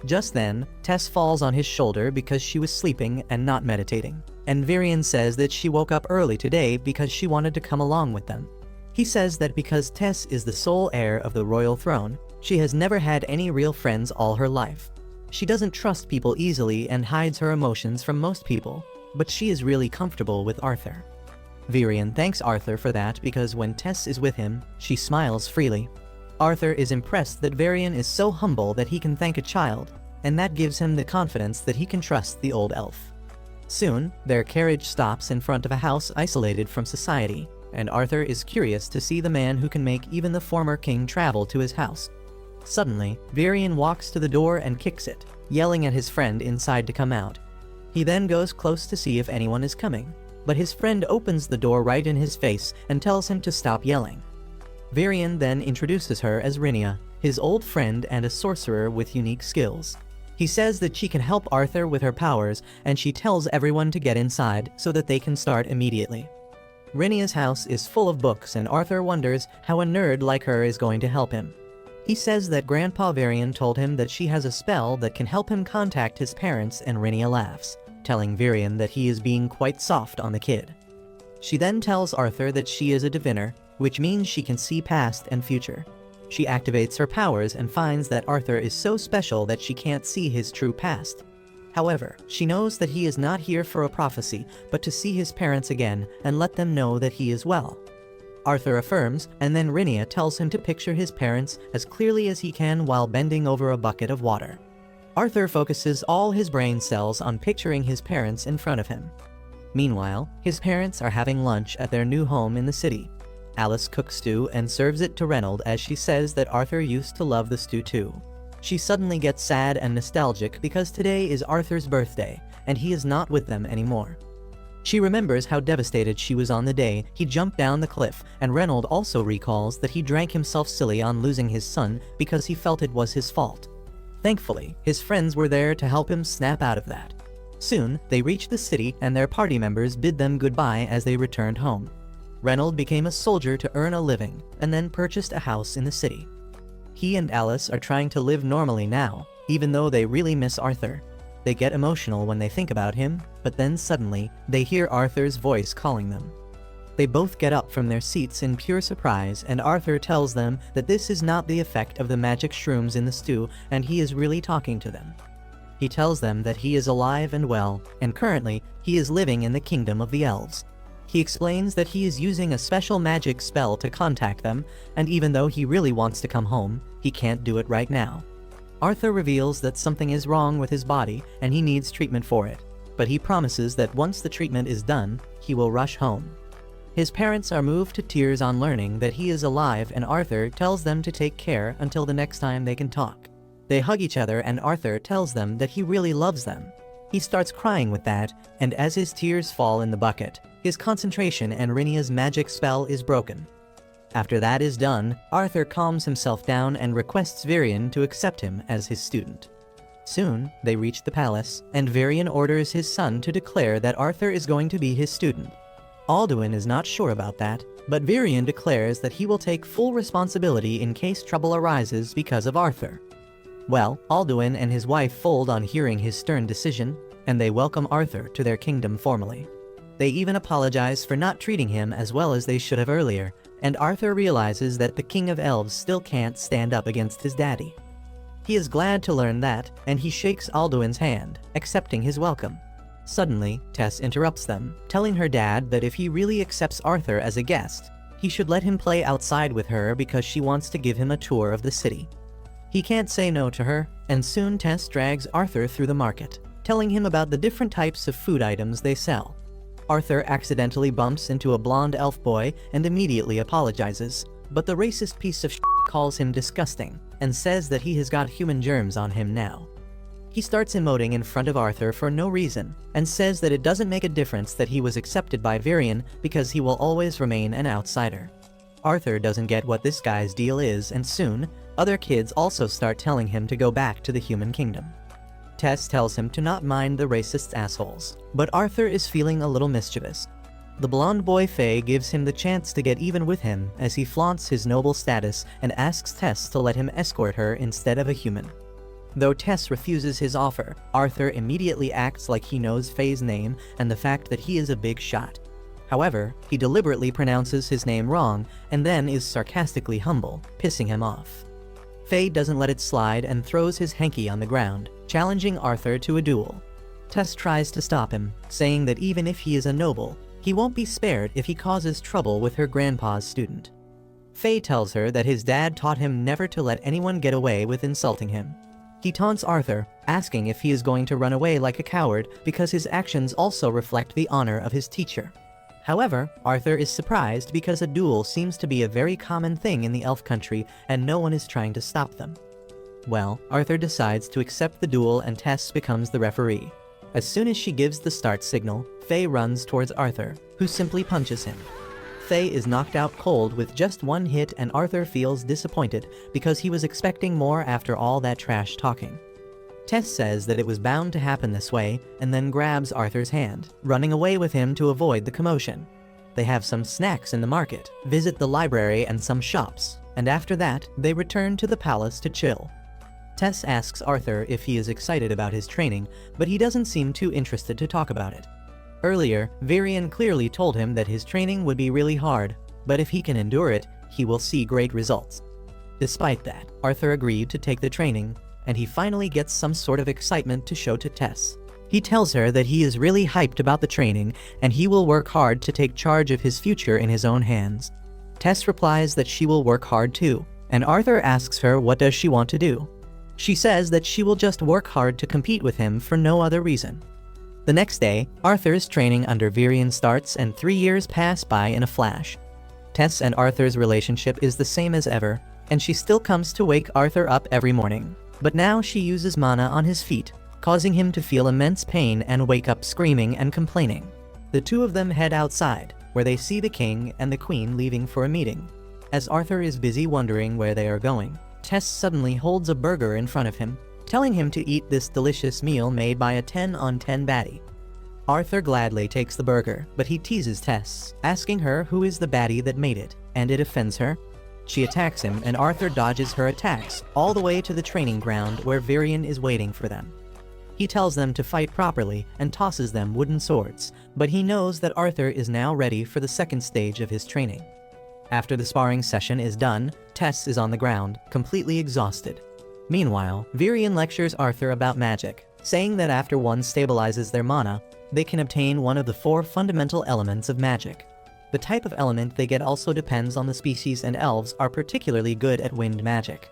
Just then, Tess falls on his shoulder because she was sleeping and not meditating, and Virion says that she woke up early today because she wanted to come along with them. He says that because Tess is the sole heir of the royal throne, she has never had any real friends all her life. She doesn't trust people easily and hides her emotions from most people, but she is really comfortable with Arthur. Virion thanks Arthur for that because when Tess is with him, she smiles freely. Arthur is impressed that Virion is so humble that he can thank a child, and that gives him the confidence that he can trust the old elf. Soon, their carriage stops in front of a house isolated from society, and Arthur is curious to see the man who can make even the former king travel to his house. Suddenly, Virion walks to the door and kicks it, yelling at his friend inside to come out. He then goes close to see if anyone is coming, but his friend opens the door right in his face and tells him to stop yelling. Virion then introduces her as Rinia, his old friend and a sorcerer with unique skills. He says that she can help Arthur with her powers, and she tells everyone to get inside so that they can start immediately. Rinia's house is full of books, and Arthur wonders how a nerd like her is going to help him. He says that Grandpa Virion told him that she has a spell that can help him contact his parents, and Rinia laughs, telling Virion that he is being quite soft on the kid. She then tells Arthur that she is a diviner, which means she can see past and future. She activates her powers and finds that Arthur is so special that she can't see his true past. However, she knows that he is not here for a prophecy, but to see his parents again and let them know that he is well. Arthur affirms, and then Rhenia tells him to picture his parents as clearly as he can while bending over a bucket of water. Arthur focuses all his brain cells on picturing his parents in front of him. Meanwhile, his parents are having lunch at their new home in the city. Alice cooks stew and serves it to Reynold as she says that Arthur used to love the stew too. She suddenly gets sad and nostalgic because today is Arthur's birthday, and he is not with them anymore. She remembers how devastated she was on the day he jumped down the cliff, and Reynold also recalls that he drank himself silly on losing his son because he felt it was his fault. Thankfully, his friends were there to help him snap out of that. Soon, they reach the city and their party members bid them goodbye as they returned home. Reynold became a soldier to earn a living, and then purchased a house in the city. He and Alice are trying to live normally now, even though they really miss Arthur. They get emotional when they think about him, but then suddenly, they hear Arthur's voice calling them. They both get up from their seats in pure surprise, and Arthur tells them that this is not the effect of the magic shrooms in the stew, and he is really talking to them. He tells them that he is alive and well, and currently, he is living in the kingdom of the elves. He explains that he is using a special magic spell to contact them, and even though he really wants to come home, he can't do it right now. Arthur reveals that something is wrong with his body, and he needs treatment for it, but he promises that once the treatment is done, he will rush home. His parents are moved to tears on learning that he is alive, and Arthur tells them to take care until the next time they can talk. They hug each other, and Arthur tells them that he really loves them. He starts crying with that, and as his tears fall in the bucket, his concentration and Rhenia's magic spell is broken. After that is done, Arthur calms himself down and requests Varian to accept him as his student. Soon, they reach the palace, and Varian orders his son to declare that Arthur is going to be his student. Alduin is not sure about that, but Varian declares that he will take full responsibility in case trouble arises because of Arthur. Well, Alduin and his wife fold on hearing his stern decision, and they welcome Arthur to their kingdom formally. They even apologize for not treating him as well as they should have earlier, and Arthur realizes that the King of Elves still can't stand up against his daddy. He is glad to learn that, and he shakes Alduin's hand, accepting his welcome. Suddenly, Tess interrupts them, telling her dad that if he really accepts Arthur as a guest, he should let him play outside with her because she wants to give him a tour of the city. He can't say no to her, and soon Tess drags Arthur through the market, telling him about the different types of food items they sell. Arthur accidentally bumps into a blonde elf boy and immediately apologizes, but the racist piece of shit calls him disgusting and says that he has got human germs on him now. He starts emoting in front of Arthur for no reason and says that it doesn't make a difference that he was accepted by Varian because he will always remain an outsider. Arthur doesn't get what this guy's deal is, and soon, other kids also start telling him to go back to the human kingdom. Tess tells him to not mind the racist assholes, but Arthur is feeling a little mischievous. The blonde boy Faye gives him the chance to get even with him as he flaunts his noble status and asks Tess to let him escort her instead of a human. Though Tess refuses his offer, Arthur immediately acts like he knows Faye's name and the fact that he is a big shot. However, he deliberately pronounces his name wrong and then is sarcastically humble, pissing him off. Faye doesn't let it slide and throws his hanky on the ground, challenging Arthur to a duel. Tess tries to stop him, saying that even if he is a noble, he won't be spared if he causes trouble with her grandpa's student. Faye tells her that his dad taught him never to let anyone get away with insulting him. He taunts Arthur, asking if he is going to run away like a coward because his actions also reflect the honor of his teacher. However, Arthur is surprised because a duel seems to be a very common thing in the elf country and no one is trying to stop them. Well, Arthur decides to accept the duel and Tess becomes the referee. As soon as she gives the start signal, Faye runs towards Arthur, who simply punches him. Faye is knocked out cold with just one hit and Arthur feels disappointed because he was expecting more after all that trash talking. Tess says that it was bound to happen this way and then grabs Arthur's hand, running away with him to avoid the commotion. They have some snacks in the market, visit the library and some shops, and after that, they return to the palace to chill. Tess asks Arthur if he is excited about his training, but he doesn't seem too interested to talk about it. Earlier, Varian clearly told him that his training would be really hard, but if he can endure it, he will see great results. Despite that, Arthur agreed to take the training, and he finally gets some sort of excitement to show to Tess. He tells her that he is really hyped about the training, and he will work hard to take charge of his future in his own hands. Tess replies that she will work hard too, and Arthur asks her what does she want to do. She says that she will just work hard to compete with him for no other reason. The next day, Arthur's training under Virion starts and 3 years pass by in a flash. Tess and Arthur's relationship is the same as ever, and she still comes to wake Arthur up every morning. But now she uses mana on his feet, causing him to feel immense pain and wake up screaming and complaining. The two of them head outside, where they see the king and the queen leaving for a meeting. As Arthur is busy wondering where they are going, Tess suddenly holds a burger in front of him, telling him to eat this delicious meal made by a 10-on-10 baddie. Arthur gladly takes the burger, but he teases Tess, asking her who is the baddie that made it, and it offends her. She attacks him and Arthur dodges her attacks all the way to the training ground where Virion is waiting for them. He tells them to fight properly and tosses them wooden swords, but he knows that Arthur is now ready for the second stage of his training. After the sparring session is done, Tess is on the ground, completely exhausted. Meanwhile, Virion lectures Arthur about magic, saying that after one stabilizes their mana, they can obtain one of the 4 fundamental elements of magic. The type of element they get also depends on the species, and elves are particularly good at wind magic.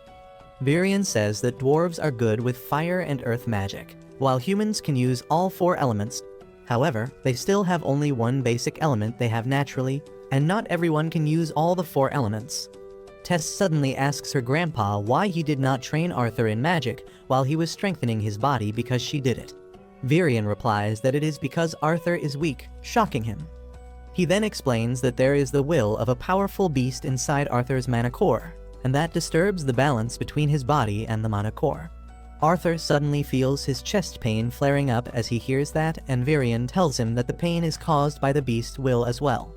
Virion says that dwarves are good with fire and earth magic, while humans can use all 4 elements. However, they still have only one basic element they have naturally, and not everyone can use all the 4 elements. Tess suddenly asks her grandpa why he did not train Arthur in magic while he was strengthening his body because she did it. Virion replies that it is because Arthur is weak, shocking him. He then explains that there is the will of a powerful beast inside Arthur's mana core, and that disturbs the balance between his body and the mana core. Arthur suddenly feels his chest pain flaring up as he hears that, and Virion tells him that the pain is caused by the beast's will as well.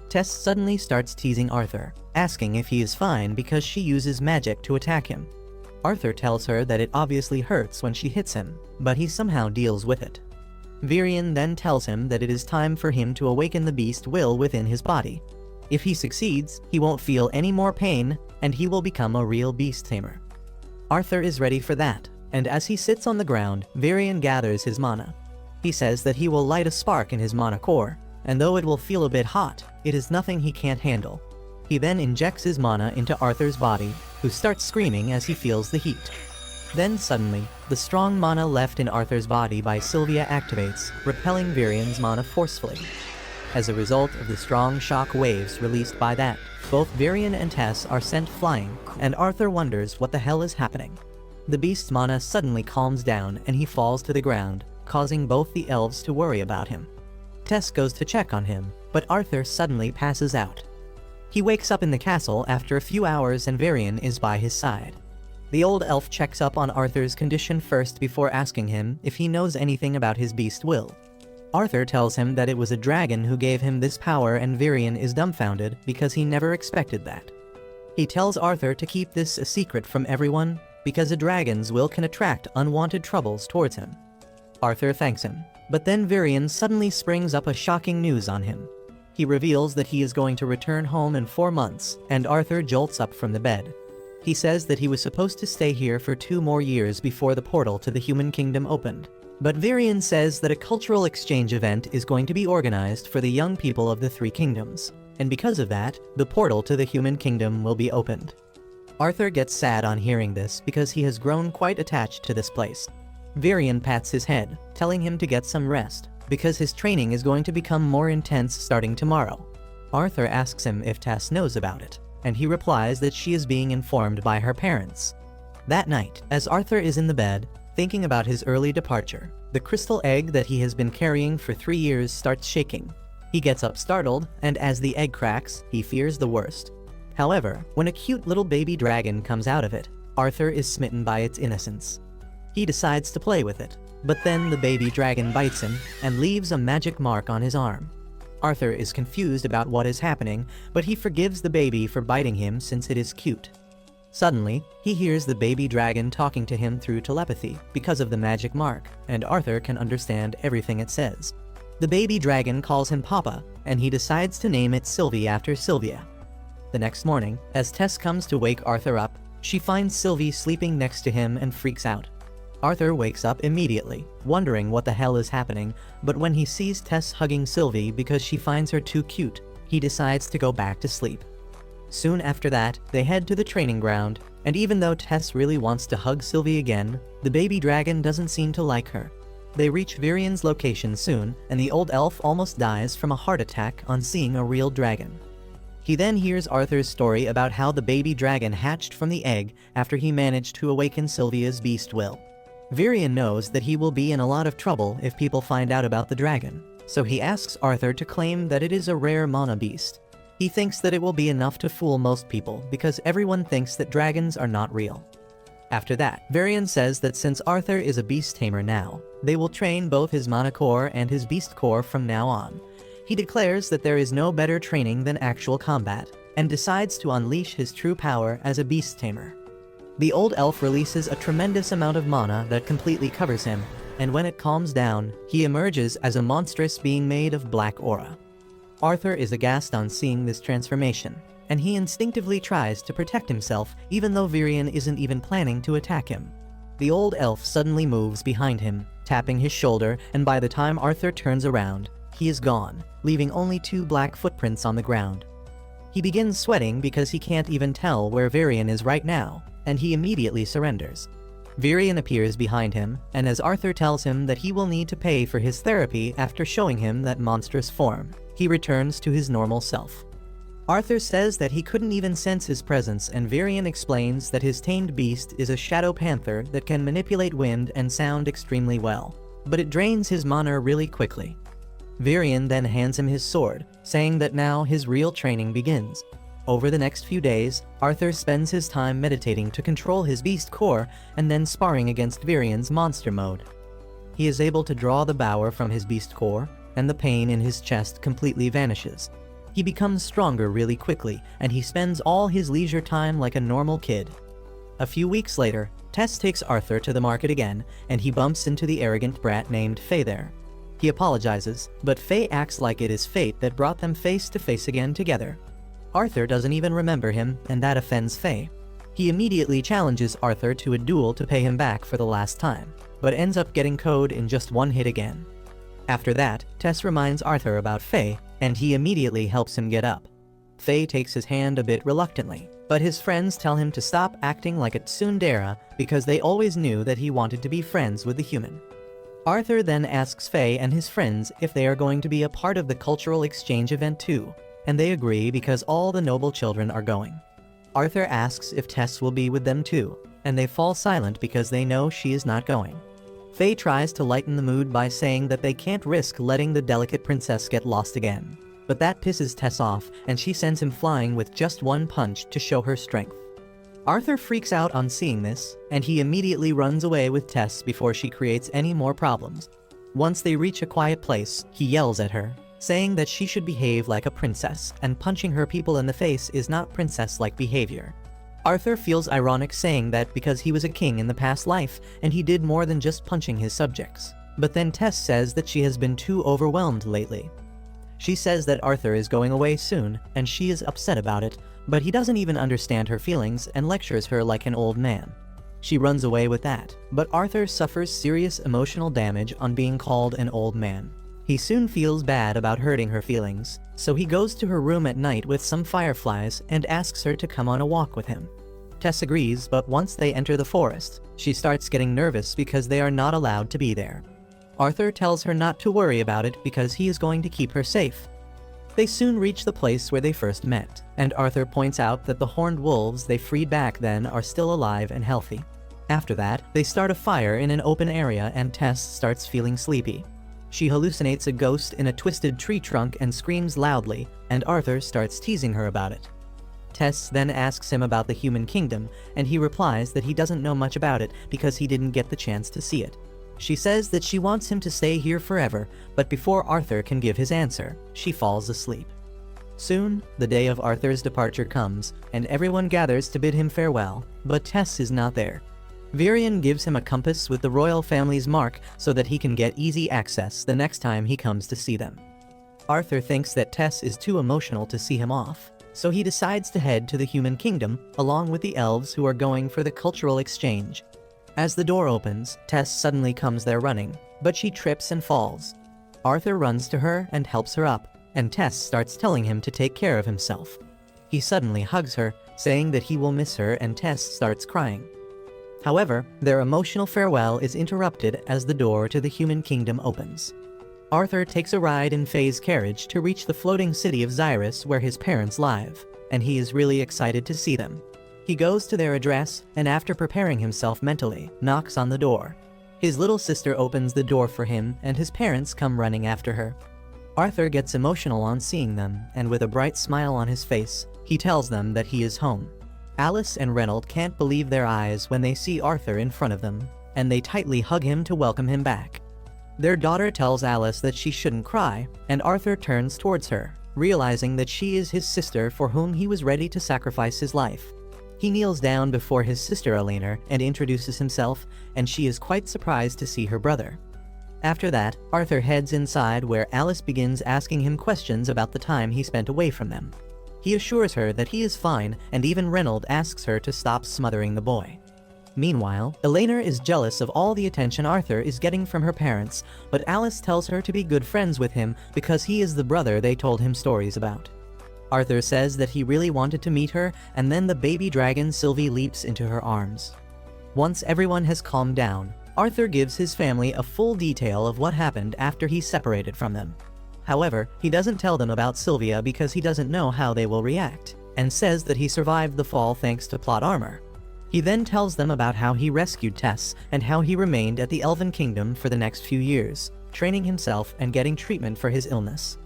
Tess suddenly starts teasing Arthur, asking if he is fine because she uses magic to attack him. Arthur tells her that it obviously hurts when she hits him, but he somehow deals with it. Virion then tells him that it is time for him to awaken the beast will within his body. If he succeeds, he won't feel any more pain, and he will become a real beast tamer. Arthur is ready for that, and as he sits on the ground, Virion gathers his mana. He says that he will light a spark in his mana core, and though it will feel a bit hot, it is nothing he can't handle. He then injects his mana into Arthur's body, who starts screaming as he feels the heat. Then suddenly, the strong mana left in Arthur's body by Sylvia activates, repelling Virion's mana forcefully. As a result of the strong shock waves released by that, both Virion and Tess are sent flying, and Arthur wonders what the hell is happening. The beast's mana suddenly calms down and he falls to the ground, causing both the elves to worry about him. Tess goes to check on him, but Arthur suddenly passes out. He wakes up in the castle after a few hours and Virion is by his side. The old elf checks up on Arthur's condition first before asking him if he knows anything about his beast will. Arthur tells him that it was a dragon who gave him this power, and Virion is dumbfounded because he never expected that. He tells Arthur to keep this a secret from everyone because a dragon's will can attract unwanted troubles towards him. Arthur thanks him, but then Virion suddenly springs up a shocking news on him. He reveals that he is going to return home in 4 months, and Arthur jolts up from the bed. He says that he was supposed to stay here for 2 more years before the portal to the human kingdom opened. But Virion says that a cultural exchange event is going to be organized for the young people of the 3 kingdoms, and because of that, the portal to the human kingdom will be opened. Arthur gets sad on hearing this because he has grown quite attached to this place. Virion pats his head, telling him to get some rest, because his training is going to become more intense starting tomorrow. Arthur asks him if Tess knows about it, and he replies that she is being informed by her parents. That night, as Arthur is in the bed, thinking about his early departure, the crystal egg that he has been carrying for 3 years starts shaking. He gets up startled, and as the egg cracks, he fears the worst. However, when a cute little baby dragon comes out of it, Arthur is smitten by its innocence. He decides to play with it, but then the baby dragon bites him and leaves a magic mark on his arm. Arthur is confused about what is happening, but he forgives the baby for biting him since it is cute. Suddenly, he hears the baby dragon talking to him through telepathy because of the magic mark, and Arthur can understand everything it says. The baby dragon calls him Papa, and he decides to name it Sylvie after Sylvia. The next morning, as Tess comes to wake Arthur up, she finds Sylvie sleeping next to him and freaks out. Arthur wakes up immediately, wondering what the hell is happening, but when he sees Tess hugging Sylvie because she finds her too cute, he decides to go back to sleep. Soon after that, they head to the training ground, and even though Tess really wants to hug Sylvie again, the baby dragon doesn't seem to like her. They reach Virian's location soon, and the old elf almost dies from a heart attack on seeing a real dragon. He then hears Arthur's story about how the baby dragon hatched from the egg after he managed to awaken Sylvia's beast will. Virian knows that he will be in a lot of trouble if people find out about the dragon, so he asks Arthur to claim that it is a rare mana beast. He thinks that it will be enough to fool most people because everyone thinks that dragons are not real. After that, Virian says that since Arthur is a beast tamer now, they will train both his mana core and his beast core from now on. He declares that there is no better training than actual combat, and decides to unleash his true power as a beast tamer. The old elf releases a tremendous amount of mana that completely covers him, and when it calms down, he emerges as a monstrous being made of black aura. Arthur is aghast on seeing this transformation, and he instinctively tries to protect himself even though Virian isn't even planning to attack him. The old elf suddenly moves behind him, tapping his shoulder, and by the time Arthur turns around, he is gone, leaving only 2 black footprints on the ground. He begins sweating because he can't even tell where Virian is right now, and he immediately surrenders. Virian appears behind him, and as Arthur tells him that he will need to pay for his therapy after showing him that monstrous form, he returns to his normal self. Arthur says that he couldn't even sense his presence, and Virian explains that his tamed beast is a shadow panther that can manipulate wind and sound extremely well, but it drains his mana really quickly. Virian then hands him his sword, saying that now his real training begins. Over the next few days, Arthur spends his time meditating to control his beast core and then sparring against Virian's monster mode. He is able to draw the power from his beast core, and the pain in his chest completely vanishes. He becomes stronger really quickly, and he spends all his leisure time like a normal kid. A few weeks later, Tess takes Arthur to the market again, and he bumps into the arrogant brat named Faye there. He apologizes, but Faye acts like it is fate that brought them face to face again together. Arthur doesn't even remember him, and that offends Faye. He immediately challenges Arthur to a duel to pay him back for the last time, but ends up getting KO'd in just 1 hit again. After that, Tess reminds Arthur about Faye, and he immediately helps him get up. Faye takes his hand a bit reluctantly, but his friends tell him to stop acting like a tsundere because they always knew that he wanted to be friends with the human. Arthur then asks Faye and his friends if they are going to be a part of the cultural exchange event too, and they agree because all the noble children are going. Arthur asks if Tess will be with them too, and they fall silent because they know she is not going. Faye tries to lighten the mood by saying that they can't risk letting the delicate princess get lost again, but that pisses Tess off, and she sends him flying with just 1 punch to show her strength. Arthur freaks out on seeing this, and he immediately runs away with Tess before she creates any more problems. Once they reach a quiet place, he yells at her, saying that she should behave like a princess, and punching her people in the face is not princess-like behavior. Arthur feels ironic saying that because he was a king in the past life, and he did more than just punching his subjects. But then Tess says that she has been too overwhelmed lately. She says that Arthur is going away soon, and she is upset about it, but he doesn't even understand her feelings and lectures her like an old man. She runs away with that, but Arthur suffers serious emotional damage on being called an old man. He soon feels bad about hurting her feelings, so he goes to her room at night with some fireflies and asks her to come on a walk with him. Tess agrees, but once they enter the forest, she starts getting nervous because they are not allowed to be there. Arthur tells her not to worry about it because he is going to keep her safe. They soon reach the place where they first met, and Arthur points out that the horned wolves they freed back then are still alive and healthy. After that, they start a fire in an open area and Tess starts feeling sleepy. She hallucinates a ghost in a twisted tree trunk and screams loudly, and Arthur starts teasing her about it. Tess then asks him about the human kingdom, and he replies that he doesn't know much about it because he didn't get the chance to see it. She says that she wants him to stay here forever, but before Arthur can give his answer, she falls asleep. Soon, the day of Arthur's departure comes, and everyone gathers to bid him farewell, but Tess is not there. Virian gives him a compass with the royal family's mark so that he can get easy access the next time he comes to see them. Arthur thinks that Tess is too emotional to see him off, so he decides to head to the human kingdom along with the elves who are going for the cultural exchange. As the door opens, Tess suddenly comes there running, but she trips and falls. Arthur runs to her and helps her up, and Tess starts telling him to take care of himself. He suddenly hugs her, saying that he will miss her, and Tess starts crying. However, their emotional farewell is interrupted as the door to the human kingdom opens. Arthur takes a ride in Faye's carriage to reach the floating city of Xyrus where his parents live, and he is really excited to see them. He goes to their address, and after preparing himself mentally, knocks on the door. His little sister opens the door for him, and his parents come running after her. Arthur gets emotional on seeing them, and with a bright smile on his face, he tells them that he is home. Alice and Reynold can't believe their eyes when they see Arthur in front of them, and they tightly hug him to welcome him back. Their daughter tells Alice that she shouldn't cry, and Arthur turns towards her, realizing that she is his sister for whom he was ready to sacrifice his life. He kneels down before his sister Elena and introduces himself, and she is quite surprised to see her brother. After that, Arthur heads inside where Alice begins asking him questions about the time he spent away from them. He assures her that he is fine, and even Reynold asks her to stop smothering the boy. Meanwhile, Elena is jealous of all the attention Arthur is getting from her parents, but Alice tells her to be good friends with him because he is the brother they told him stories about. Arthur says that he really wanted to meet her, and then the baby dragon Sylvie leaps into her arms. Once everyone has calmed down, Arthur gives his family a full detail of what happened after he separated from them. However, he doesn't tell them about Sylvia because he doesn't know how they will react, and says that he survived the fall thanks to plot armor. He then tells them about how he rescued Tess and how he remained at the Elven Kingdom for the next few years, training himself and getting treatment for his illness.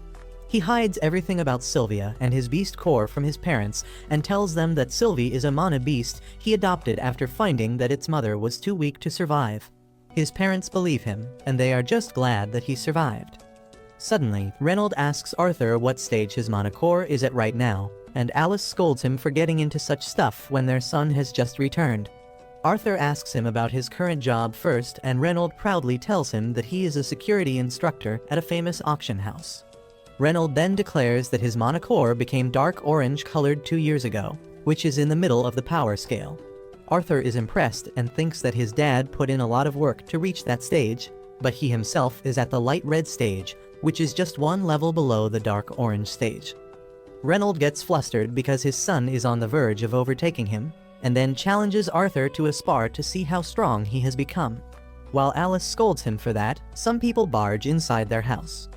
He hides everything about Sylvia and his beast core from his parents and tells them that Sylvie is a mana beast he adopted after finding that its mother was too weak to survive. His parents believe him, and they are just glad that he survived. Suddenly, Reynold asks Arthur what stage his mana core is at right now, and Alice scolds him for getting into such stuff when their son has just returned. Arthur asks him about his current job first, and Reynold proudly tells him that he is a security instructor at a famous auction house. Reynold then declares that his mana core became dark orange colored 2 years ago, which is in the middle of the power scale. Arthur is impressed and thinks that his dad put in a lot of work to reach that stage, but he himself is at the light red stage, which is just one level below the dark orange stage. Reynold gets flustered because his son is on the verge of overtaking him, and then challenges Arthur to a spar to see how strong he has become. While Alice scolds him for that, some people barge inside their house.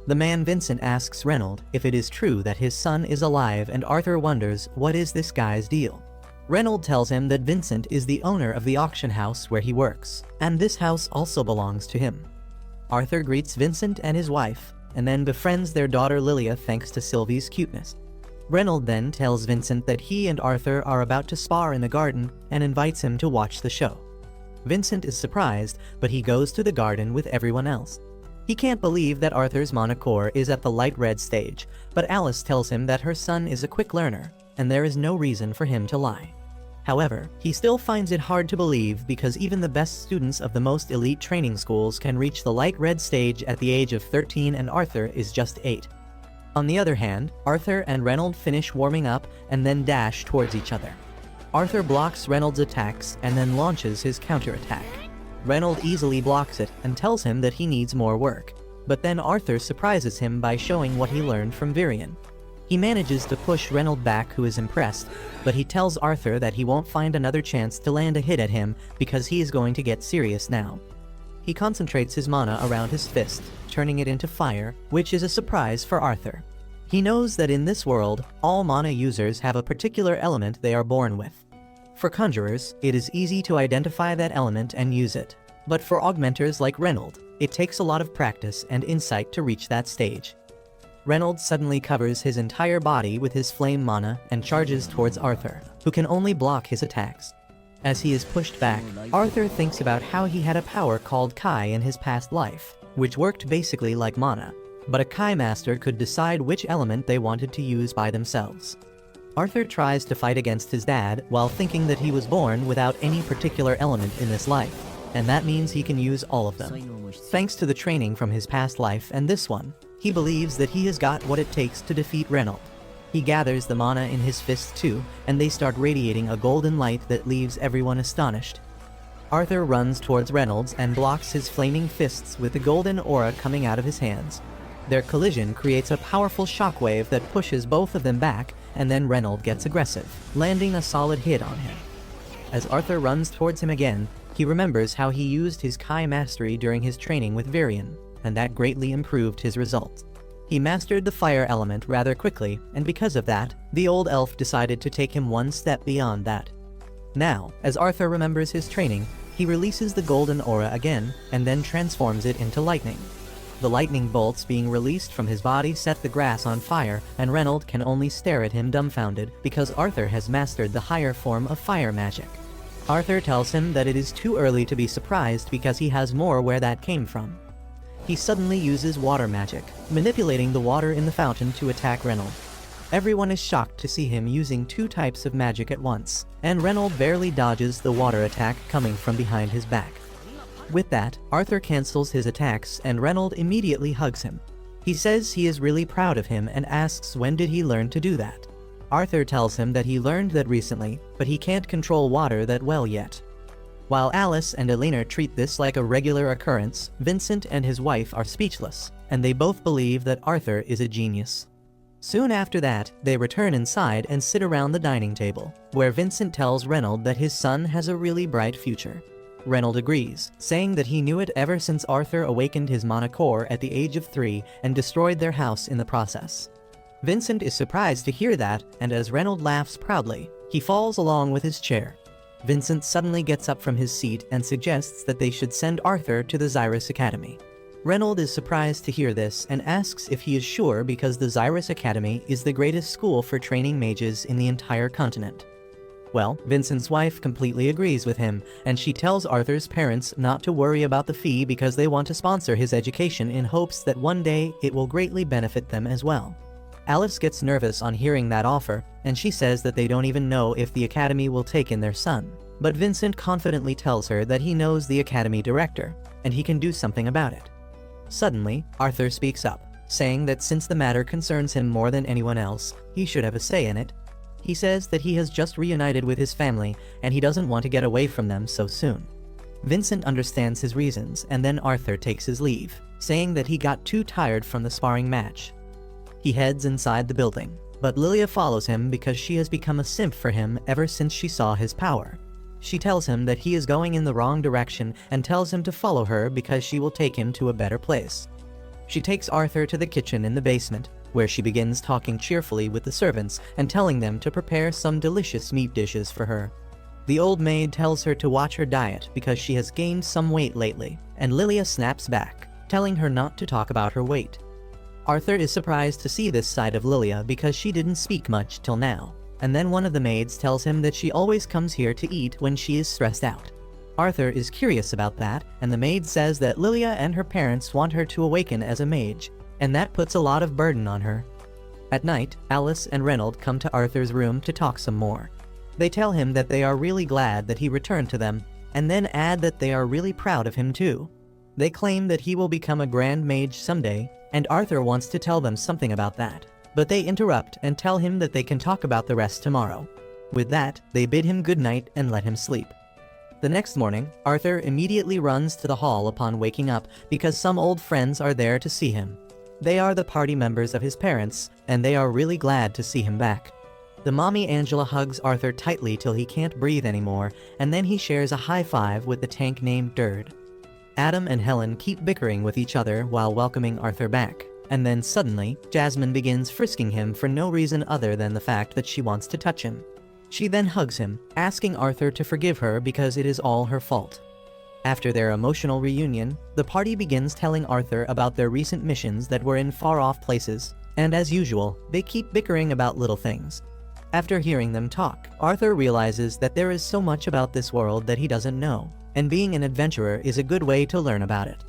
The man Vincent asks Reynold if it is true that his son is alive, and Arthur wonders what is this guy's deal. Reynold tells him that Vincent is the owner of the auction house where he works, and this house also belongs to him. Arthur greets Vincent and his wife, and then befriends their daughter Lilia thanks to Sylvie's cuteness. Reynold then tells Vincent that he and Arthur are about to spar in the garden and invites him to watch the show. Vincent is surprised, but he goes to the garden with everyone else. He can't believe that Arthur's mana core is at the light red stage, but Alice tells him that her son is a quick learner, and there is no reason for him to lie. However, he still finds it hard to believe because even the best students of the most elite training schools can reach the light red stage at the age of 13, and Arthur is just 8. On the other hand, Arthur and Reynold finish warming up and then dash towards each other. Arthur blocks Reynold's attacks and then launches his counterattack. Reynold easily blocks it and tells him that he needs more work, but then Arthur surprises him by showing what he learned from Virion. He manages to push Reynold back, who is impressed, but he tells Arthur that he won't find another chance to land a hit at him because he is going to get serious now. He concentrates his mana around his fist, turning it into fire, which is a surprise for Arthur. He knows that in this world, all mana users have a particular element they are born with. For conjurers, it is easy to identify that element and use it, but for augmenters like Reynold, it takes a lot of practice and insight to reach that stage. Reynold suddenly covers his entire body with his flame mana and charges towards Arthur, who can only block his attacks. As he is pushed back, Arthur thinks about how he had a power called Kai in his past life, which worked basically like mana, but a Kai master could decide which element they wanted to use by themselves. Arthur tries to fight against his dad while thinking that he was born without any particular element in this life, and that means he can use all of them. Thanks to the training from his past life and this one, he believes that he has got what it takes to defeat Reynold. He gathers the mana in his fists too, and they start radiating a golden light that leaves everyone astonished. Arthur runs towards Reynold and blocks his flaming fists with the golden aura coming out of his hands. Their collision creates a powerful shockwave that pushes both of them back, and then Reynold gets aggressive, landing a solid hit on him. As Arthur runs towards him again, he remembers how he used his Kai mastery during his training with Virion, and that greatly improved his results. He mastered the fire element rather quickly, and because of that, the old elf decided to take him one step beyond that. Now, as Arthur remembers his training, he releases the golden aura again, and then transforms it into lightning. The lightning bolts being released from his body set the grass on fire, and Reynold can only stare at him dumbfounded because Arthur has mastered the higher form of fire magic. Arthur tells him that it is too early to be surprised because he has more where that came from. He suddenly uses water magic, manipulating the water in the fountain to attack Reynold. Everyone is shocked to see him using two types of magic at once, and Reynold barely dodges the water attack coming from behind his back. With that, Arthur cancels his attacks and Reynold immediately hugs him. He says he is really proud of him and asks when did he learn to do that. Arthur tells him that he learned that recently, but he can't control water that well yet. While Alice and Elena treat this like a regular occurrence, Vincent and his wife are speechless, and they both believe that Arthur is a genius. Soon after that, they return inside and sit around the dining table, where Vincent tells Reynold that his son has a really bright future. Reynold agrees, saying that he knew it ever since Arthur awakened his mana core at the age of 3 and destroyed their house in the process. Vincent is surprised to hear that, and as Reynold laughs proudly, he falls along with his chair. Vincent suddenly gets up from his seat and suggests that they should send Arthur to the Xyrus Academy. Reynold is surprised to hear this and asks if he is sure because the Xyrus Academy is the greatest school for training mages in the entire continent. Well, Vincent's wife completely agrees with him, and she tells Arthur's parents not to worry about the fee because they want to sponsor his education in hopes that one day it will greatly benefit them as well. Alice gets nervous on hearing that offer, and she says that they don't even know if the academy will take in their son. But Vincent confidently tells her that he knows the academy director, and he can do something about it. Suddenly, Arthur speaks up, saying that since the matter concerns him more than anyone else, he should have a say in it. He says that he has just reunited with his family, and he doesn't want to get away from them so soon. Vincent understands his reasons, and then Arthur takes his leave, saying that he got too tired from the sparring match. He heads inside the building, but Lilia follows him because she has become a simp for him ever since she saw his power. She tells him that he is going in the wrong direction and tells him to follow her because she will take him to a better place. She takes Arthur to the kitchen in the basement, where she begins talking cheerfully with the servants and telling them to prepare some delicious meat dishes for her. The old maid tells her to watch her diet because she has gained some weight lately, and Lilia snaps back, telling her not to talk about her weight. Arthur is surprised to see this side of Lilia because she didn't speak much till now, and then one of the maids tells him that she always comes here to eat when she is stressed out. Arthur is curious about that, and the maid says that Lilia and her parents want her to awaken as a mage, and that puts a lot of burden on her. At night, Alice and Reynold come to Arthur's room to talk some more. They tell him that they are really glad that he returned to them, and then add that they are really proud of him too. They claim that he will become a grand mage someday, and Arthur wants to tell them something about that, but they interrupt and tell him that they can talk about the rest tomorrow. With that, they bid him good night and let him sleep. The next morning, Arthur immediately runs to the hall upon waking up because some old friends are there to see him. They are the party members of his parents, and they are really glad to see him back. The mommy Angela hugs Arthur tightly till he can't breathe anymore, and then he shares a high five with the tank named Dird. Adam and Helen keep bickering with each other while welcoming Arthur back, and then suddenly, Jasmine begins frisking him for no reason other than the fact that she wants to touch him. She then hugs him, asking Arthur to forgive her because it is all her fault. After their emotional reunion, the party begins telling Arthur about their recent missions that were in far-off places, and as usual, they keep bickering about little things. After hearing them talk, Arthur realizes that there is so much about this world that he doesn't know, and being an adventurer is a good way to learn about it.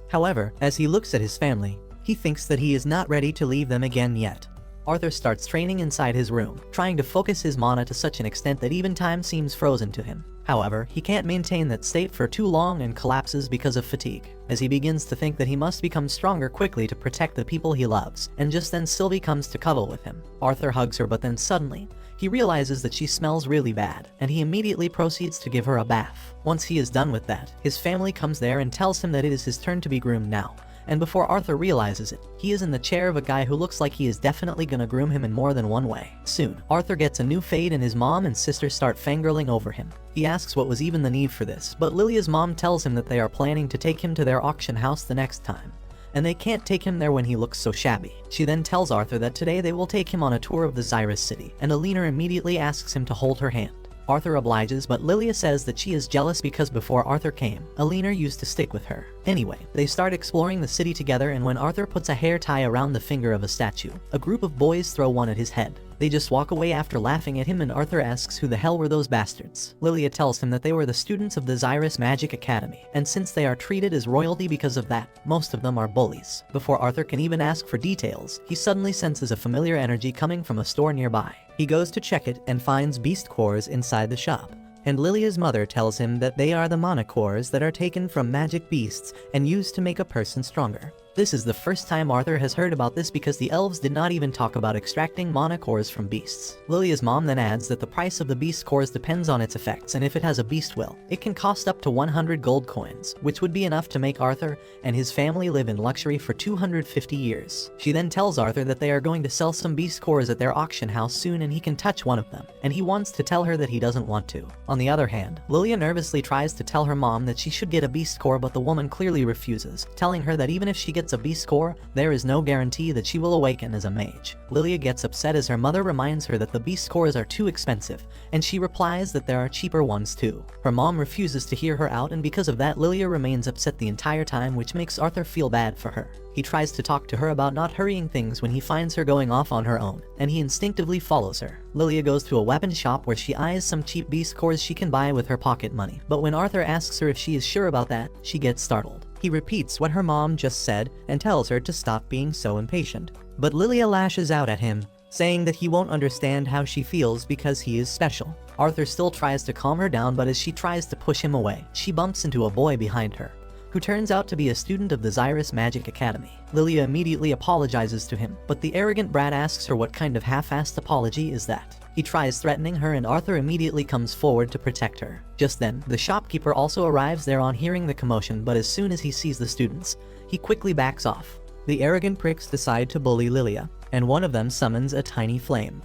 However, as he looks at his family, he thinks that he is not ready to leave them again yet. Arthur starts training inside his room, trying to focus his mana to such an extent that even time seems frozen to him. However, he can't maintain that state for too long and collapses because of fatigue, as he begins to think that he must become stronger quickly to protect the people he loves, and just then Sylvie comes to cuddle with him. Arthur hugs her, but then suddenly, he realizes that she smells really bad, and he immediately proceeds to give her a bath. Once he is done with that, his family comes there and tells him that it is his turn to be groomed now, and before Arthur realizes it, he is in the chair of a guy who looks like he is definitely gonna groom him in more than one way. Soon, Arthur gets a new fade and his mom and sister start fangirling over him. He asks what was even the need for this, but Lilia's mom tells him that they are planning to take him to their auction house the next time, and they can't take him there when he looks so shabby. She then tells Arthur that today they will take him on a tour of the Xyrus city, and Alina immediately asks him to hold her hand. Arthur obliges, but Lilia says that she is jealous because before Arthur came, Alina used to stick with her. Anyway, they start exploring the city together, and when Arthur puts a hair tie around the finger of a statue, a group of boys throw one at his head. They just walk away after laughing at him, and Arthur asks who the hell were those bastards. Lilia tells him that they were the students of the Xyrus Magic Academy, and since they are treated as royalty because of that, most of them are bullies. Before Arthur can even ask for details, he suddenly senses a familiar energy coming from a store nearby. He goes to check it and finds beast cores inside the shop, and Lilia's mother tells him that they are the mana cores that are taken from magic beasts and used to make a person stronger. This is the first time Arthur has heard about this because the elves did not even talk about extracting mana cores from beasts. Lilia's mom then adds that the price of the beast cores depends on its effects, and if it has a beast will, it can cost up to 100 gold coins, which would be enough to make Arthur and his family live in luxury for 250 years. She then tells Arthur that they are going to sell some beast cores at their auction house soon and he can touch one of them, and he wants to tell her that he doesn't want to. On the other hand, Lilia nervously tries to tell her mom that she should get a beast core, but the woman clearly refuses, telling her that even if she gets a beast core, there is no guarantee that she will awaken as a mage. Lilia gets upset as her mother reminds her that the beast cores are too expensive, and she replies that there are cheaper ones too. Her mom refuses to hear her out, and because of that, Lilia remains upset the entire time, which makes Arthur feel bad for her. He tries to talk to her about not hurrying things when he finds her going off on her own, and he instinctively follows her. Lilia goes to a weapon shop where she eyes some cheap beast cores she can buy with her pocket money, but when Arthur asks her if she is sure about that, she gets startled. He repeats what her mom just said and tells her to stop being so impatient. But Lilia lashes out at him, saying that he won't understand how she feels because he is special. Arthur still tries to calm her down, but as she tries to push him away, she bumps into a boy behind her, who turns out to be a student of the Xyrus Magic Academy. Lilia immediately apologizes to him, but the arrogant brat asks her what kind of half-assed apology is that. He tries threatening her, and Arthur immediately comes forward to protect her. Just then, the shopkeeper also arrives there on hearing the commotion, but as soon as he sees the students, he quickly backs off. The arrogant pricks decide to bully Lilia, and one of them summons a tiny flame.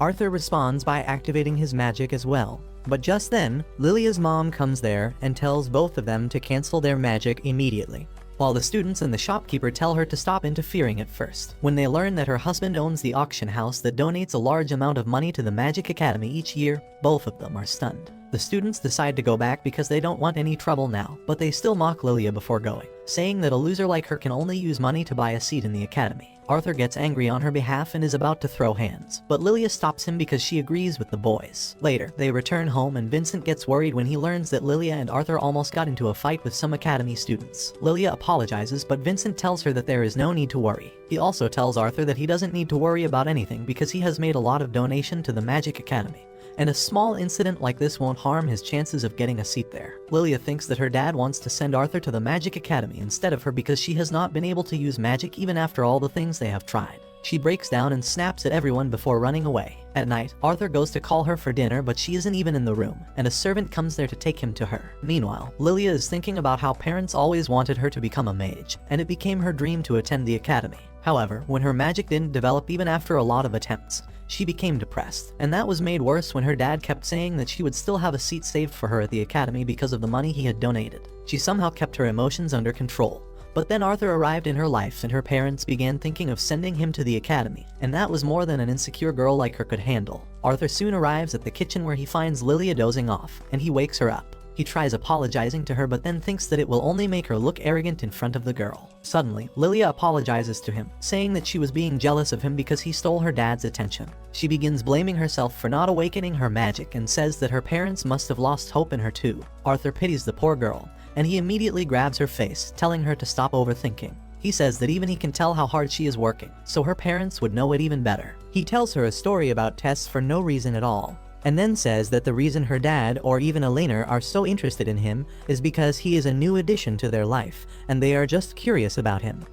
Arthur responds by activating his magic as well. But just then, Lilia's mom comes there and tells both of them to cancel their magic immediately, while the students and the shopkeeper tell her to stop interfering at first. When they learn that her husband owns the auction house that donates a large amount of money to the Magic Academy each year, both of them are stunned. The students decide to go back because they don't want any trouble now, but they still mock Lilia before going, saying that a loser like her can only use money to buy a seat in the academy. Arthur gets angry on her behalf and is about to throw hands, but Lilia stops him because she agrees with the boys. Later, they return home and Vincent gets worried when he learns that Lilia and Arthur almost got into a fight with some academy students. Lilia apologizes, but Vincent tells her that there is no need to worry. He also tells Arthur that he doesn't need to worry about anything because he has made a lot of donation to the Magic Academy, and a small incident like this won't harm his chances of getting a seat there. Lilia thinks that her dad wants to send Arthur to the Magic Academy instead of her because she has not been able to use magic even after all the things they have tried. She breaks down and snaps at everyone before running away. At night, Arthur goes to call her for dinner, but she isn't even in the room, and a servant comes there to take him to her. Meanwhile, Lilia is thinking about how parents always wanted her to become a mage, and it became her dream to attend the academy. However, when her magic didn't develop even after a lot of attempts, she became depressed, and that was made worse when her dad kept saying that she would still have a seat saved for her at the academy because of the money he had donated. She somehow kept her emotions under control. But then Arthur arrived in her life and her parents began thinking of sending him to the academy, and that was more than an insecure girl like her could handle. Arthur soon arrives at the kitchen where he finds Lilia dozing off, and he wakes her up. He tries apologizing to her but then thinks that it will only make her look arrogant in front of the girl. Suddenly, Lilia apologizes to him, saying that she was being jealous of him because he stole her dad's attention. She begins blaming herself for not awakening her magic and says that her parents must have lost hope in her too. Arthur pities the poor girl, and he immediately grabs her face, telling her to stop overthinking. He says that even he can tell how hard she is working, so her parents would know it even better. He tells her a story about tests for no reason at all, and then says that the reason her dad or even Elena are so interested in him is because he is a new addition to their life, and they are just curious about him.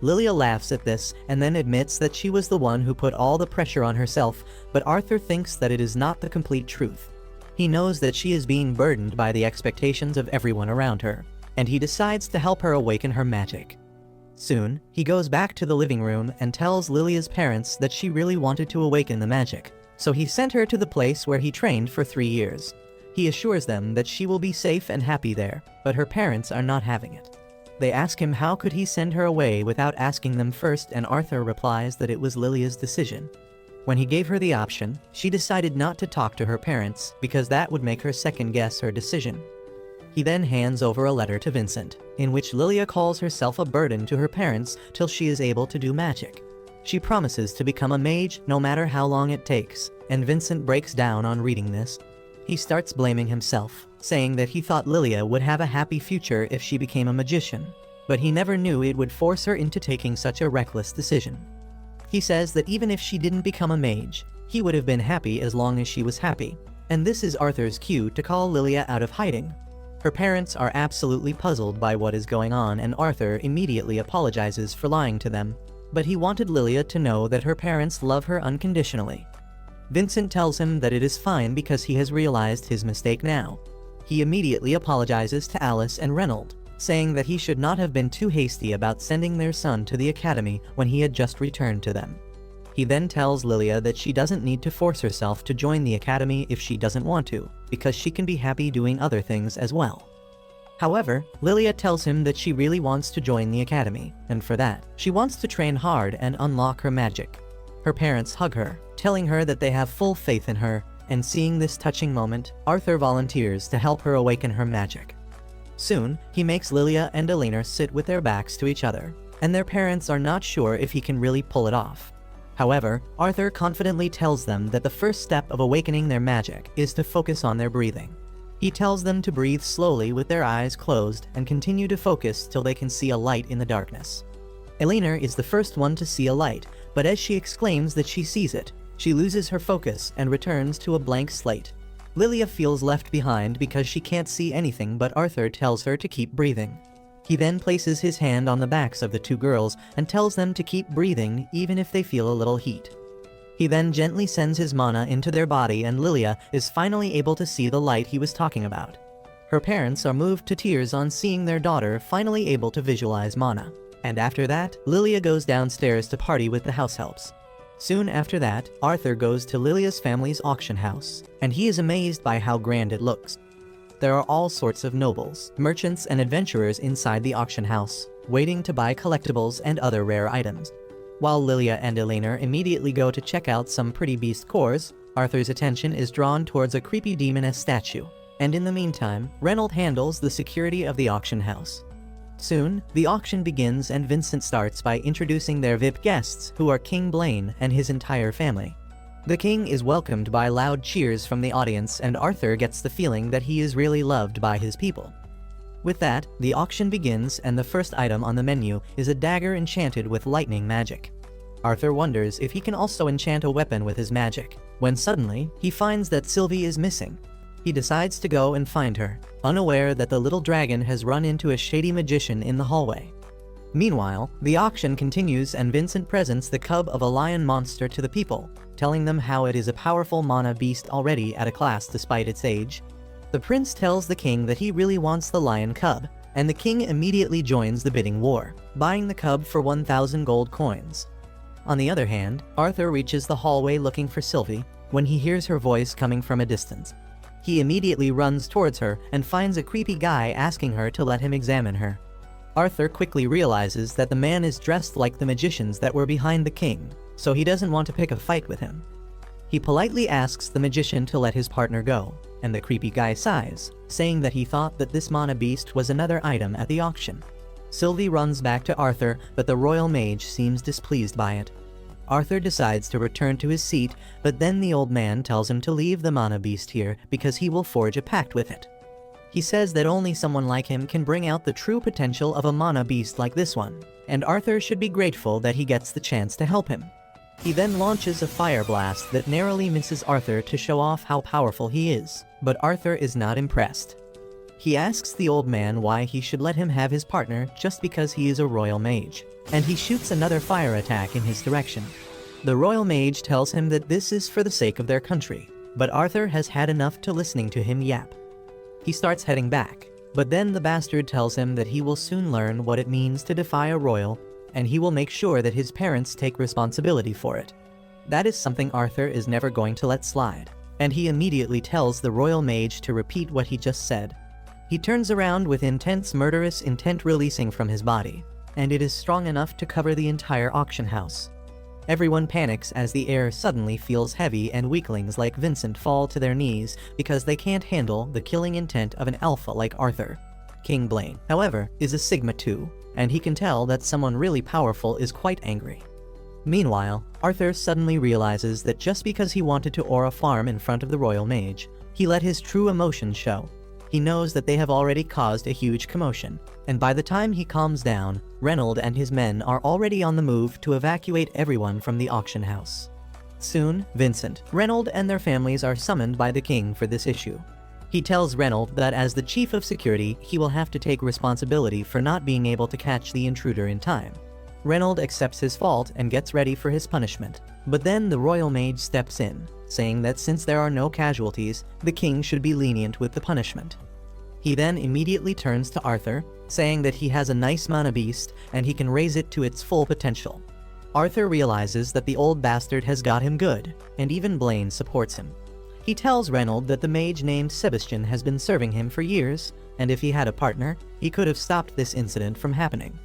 Lilia laughs at this and then admits that she was the one who put all the pressure on herself, but Arthur thinks that it is not the complete truth. He knows that she is being burdened by the expectations of everyone around her, and he decides to help her awaken her magic. Soon, he goes back to the living room and tells Lilia's parents that she really wanted to awaken the magic, so he sent her to the place where he trained for 3 years. He assures them that she will be safe and happy there, but her parents are not having it. They ask him how could he send her away without asking them first, and Arthur replies that it was Lilia's decision. When he gave her the option, she decided not to talk to her parents because that would make her second guess her decision. He then hands over a letter to Vincent, in which Lilia calls herself a burden to her parents till she is able to do magic. She promises to become a mage no matter how long it takes, and Vincent breaks down on reading this. He starts blaming himself, saying that he thought Lilia would have a happy future if she became a magician, but he never knew it would force her into taking such a reckless decision. He says that even if she didn't become a mage, he would have been happy as long as she was happy, and this is Arthur's cue to call Lilia out of hiding. Her parents are absolutely puzzled by what is going on, and Arthur immediately apologizes for lying to them, but he wanted Lilia to know that her parents love her unconditionally. Vincent tells him that it is fine because he has realized his mistake now. He immediately apologizes to Alice and Reynold, saying that he should not have been too hasty about sending their son to the academy when he had just returned to them. He then tells Lilia that she doesn't need to force herself to join the academy if she doesn't want to, because she can be happy doing other things as well. However, Lilia tells him that she really wants to join the academy, and for that, she wants to train hard and unlock her magic. Her parents hug her, telling her that they have full faith in her, and seeing this touching moment, Arthur volunteers to help her awaken her magic. Soon, he makes Lilia and Elena sit with their backs to each other, and their parents are not sure if he can really pull it off. However, Arthur confidently tells them that the first step of awakening their magic is to focus on their breathing. He tells them to breathe slowly with their eyes closed and continue to focus till they can see a light in the darkness. Elena is the first one to see a light, but as she exclaims that she sees it, she loses her focus and returns to a blank slate. Lilia feels left behind because she can't see anything, but Arthur tells her to keep breathing. He then places his hand on the backs of the two girls and tells them to keep breathing even if they feel a little heat. He then gently sends his mana into their body, and Lilia is finally able to see the light he was talking about. Her parents are moved to tears on seeing their daughter finally able to visualize mana. And after that, Lilia goes downstairs to party with the house helps. Soon after that, Arthur goes to Lilia's family's auction house, and he is amazed by how grand it looks. There are all sorts of nobles, merchants, and adventurers inside the auction house, waiting to buy collectibles and other rare items. While Lilia and Elena immediately go to check out some pretty beast cores, Arthur's attention is drawn towards a creepy demoness statue, and in the meantime, Reynold handles the security of the auction house. Soon, the auction begins, and Vincent starts by introducing their VIP guests, who are King Blaine and his entire family. The king is welcomed by loud cheers from the audience, and Arthur gets the feeling that he is really loved by his people. With that, the auction begins, and the first item on the menu is a dagger enchanted with lightning magic. Arthur wonders if he can also enchant a weapon with his magic, when suddenly, he finds that Sylvie is missing. He decides to go and find her, unaware that the little dragon has run into a shady magician in the hallway. Meanwhile, the auction continues, and Vincent presents the cub of a lion monster to the people, telling them how it is a powerful mana beast already at a class despite its age. The prince tells the king that he really wants the lion cub, and the king immediately joins the bidding war, buying the cub for 1,000 gold coins. On the other hand, Arthur reaches the hallway looking for Sylvie when he hears her voice coming from a distance. He immediately runs towards her and finds a creepy guy asking her to let him examine her. Arthur quickly realizes that the man is dressed like the magicians that were behind the king, so he doesn't want to pick a fight with him. He politely asks the magician to let his partner go, and the creepy guy sighs, saying that he thought that this mana beast was another item at the auction. Sylvie runs back to Arthur, but the royal mage seems displeased by it. Arthur decides to return to his seat, but then the old man tells him to leave the mana beast here because he will forge a pact with it. He says that only someone like him can bring out the true potential of a mana beast like this one, and Arthur should be grateful that he gets the chance to help him. He then launches a fire blast that narrowly misses Arthur to show off how powerful he is, but Arthur is not impressed. He asks the old man why he should let him have his partner just because he is a royal mage, and he shoots another fire attack in his direction. The royal mage tells him that this is for the sake of their country, but Arthur has had enough to listening to him yap. He starts heading back, but then the bastard tells him that he will soon learn what it means to defy a royal, and he will make sure that his parents take responsibility for it. That is something Arthur is never going to let slide, and he immediately tells the royal mage to repeat what he just said. He turns around with intense murderous intent releasing from his body, and it is strong enough to cover the entire auction house. Everyone panics as the air suddenly feels heavy and weaklings like Vincent fall to their knees because they can't handle the killing intent of an alpha like Arthur. King Blaine, however, is a Sigma too, and he can tell that someone really powerful is quite angry. Meanwhile, Arthur suddenly realizes that just because he wanted to aura farm in front of the royal mage, he let his true emotions show. He knows that they have already caused a huge commotion, and by the time he calms down, Reynold and his men are already on the move to evacuate everyone from the auction house. Soon, Vincent, Reynold and their families are summoned by the king for this issue. He tells Reynold that as the chief of security, he will have to take responsibility for not being able to catch the intruder in time. Reynold accepts his fault and gets ready for his punishment, but then the royal mage steps in, saying that since there are no casualties, the king should be lenient with the punishment. He then immediately turns to Arthur, saying that he has a nice mana beast and he can raise it to its full potential. Arthur realizes that the old bastard has got him good, and even Blaine supports him. He tells Reynold that the mage named Sebastian has been serving him for years, and if he had a partner, he could have stopped this incident from happening.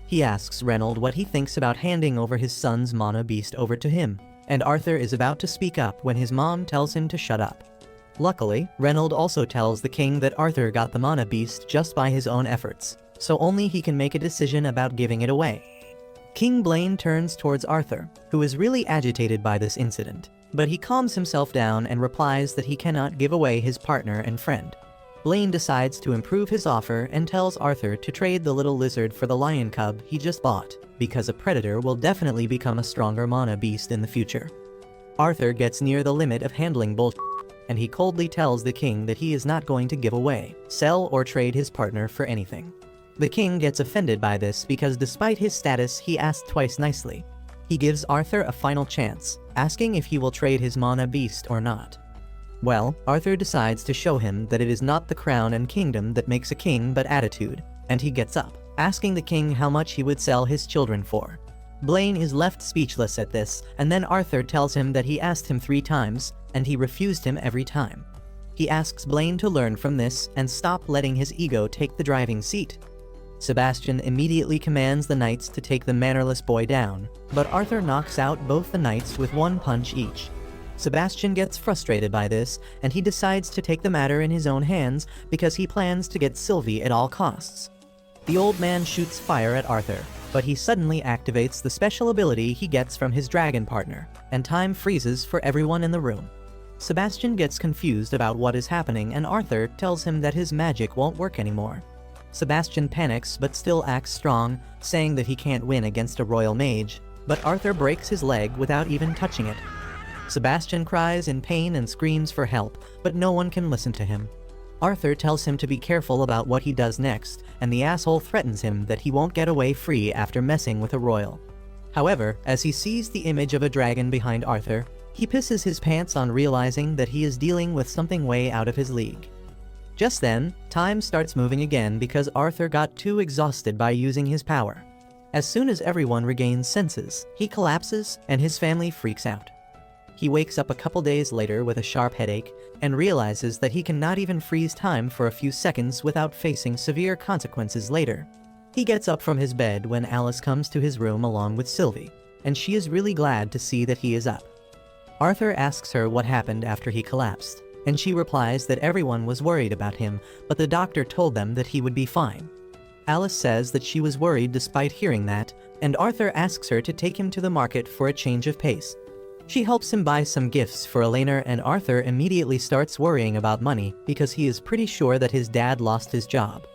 He asks Reynold what he thinks about handing over his son's mana beast over to him, and Arthur is about to speak up when his mom tells him to shut up. Luckily, Reynold also tells the king that Arthur got the mana beast just by his own efforts, so only he can make a decision about giving it away. King Blaine turns towards Arthur, who is really agitated by this incident, but he calms himself down and replies that he cannot give away his partner and friend. Blaine decides to improve his offer and tells Arthur to trade the little lizard for the lion cub he just bought, because a predator will definitely become a stronger mana beast in the future. Arthur gets near the limit of handling bullshit, and he coldly tells the king that he is not going to give away, sell, or trade his partner for anything. The king gets offended by this because despite his status, he asked twice nicely. He gives Arthur a final chance, asking if he will trade his mana beast or not. Well, Arthur decides to show him that it is not the crown and kingdom that makes a king but attitude, and he gets up, asking the king how much he would sell his children for. Blaine is left speechless at this, and then Arthur tells him that he asked him 3 times, and he refused him every time. He asks Blaine to learn from this and stop letting his ego take the driving seat. Sebastian immediately commands the knights to take the mannerless boy down, but Arthur knocks out both the knights with 1 punch each. Sebastian gets frustrated by this, and he decides to take the matter in his own hands because he plans to get Sylvie at all costs. The old man shoots fire at Arthur, but he suddenly activates the special ability he gets from his dragon partner, and time freezes for everyone in the room. Sebastian gets confused about what is happening, and Arthur tells him that his magic won't work anymore. Sebastian panics but still acts strong, saying that he can't win against a royal mage, but Arthur breaks his leg without even touching it. Sebastian cries in pain and screams for help, but no one can listen to him. Arthur tells him to be careful about what he does next, and the asshole threatens him that he won't get away free after messing with a royal. However, as he sees the image of a dragon behind Arthur, he pisses his pants on realizing that he is dealing with something way out of his league. Just then, time starts moving again because Arthur got too exhausted by using his power. As soon as everyone regains senses, he collapses and his family freaks out. He wakes up a couple days later with a sharp headache and realizes that he cannot even freeze time for a few seconds without facing severe consequences later. He gets up from his bed when Alice comes to his room along with Sylvie, and she is really glad to see that he is up. Arthur asks her what happened after he collapsed, and she replies that everyone was worried about him, but the doctor told them that he would be fine. Alice says that she was worried despite hearing that, and Arthur asks her to take him to the market for a change of pace. She helps him buy some gifts for Elena, and Arthur immediately starts worrying about money because he is pretty sure that his dad lost his job.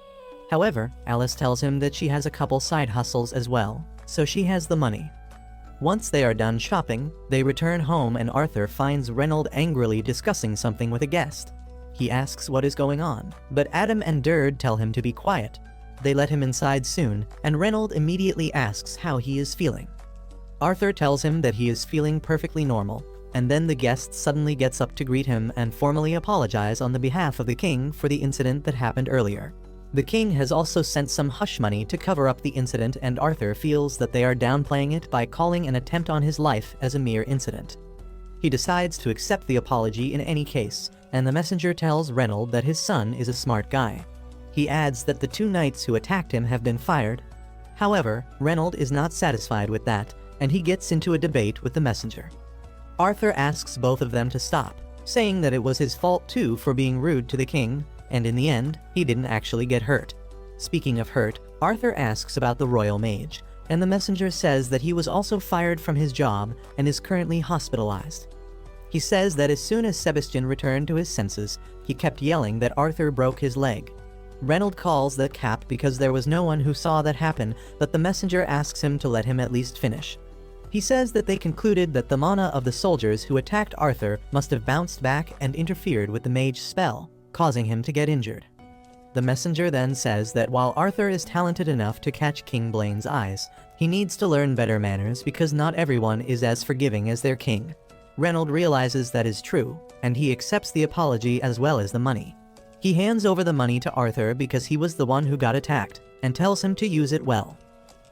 However, Alice tells him that she has a couple side hustles as well, so she has the money. Once they are done shopping, they return home and Arthur finds Reynold angrily discussing something with a guest. He asks what is going on, but Adam and Dird tell him to be quiet. They let him inside soon, and Reynold immediately asks how he is feeling. Arthur tells him that he is feeling perfectly normal, and then the guest suddenly gets up to greet him and formally apologize on the behalf of the king for the incident that happened earlier. The king has also sent some hush money to cover up the incident, and Arthur feels that they are downplaying it by calling an attempt on his life as a mere incident. He decides to accept the apology in any case, and the messenger tells Reynold that his son is a smart guy. He adds that the 2 knights who attacked him have been fired. However, Reynold is not satisfied with that, and he gets into a debate with the messenger. Arthur asks both of them to stop, saying that it was his fault too for being rude to the king, and in the end, he didn't actually get hurt. Speaking of hurt, Arthur asks about the royal mage, and the messenger says that he was also fired from his job and is currently hospitalized. He says that as soon as Sebastian returned to his senses, he kept yelling that Arthur broke his leg. Reynold calls the cap because there was no one who saw that happen, but the messenger asks him to let him at least finish. He says that they concluded that the mana of the soldiers who attacked Arthur must have bounced back and interfered with the mage's spell, causing him to get injured. The messenger then says that while Arthur is talented enough to catch King Blaine's eyes, he needs to learn better manners because not everyone is as forgiving as their king. Reynold realizes that is true, and he accepts the apology as well as the money. He hands over the money to Arthur because he was the one who got attacked, and tells him to use it well.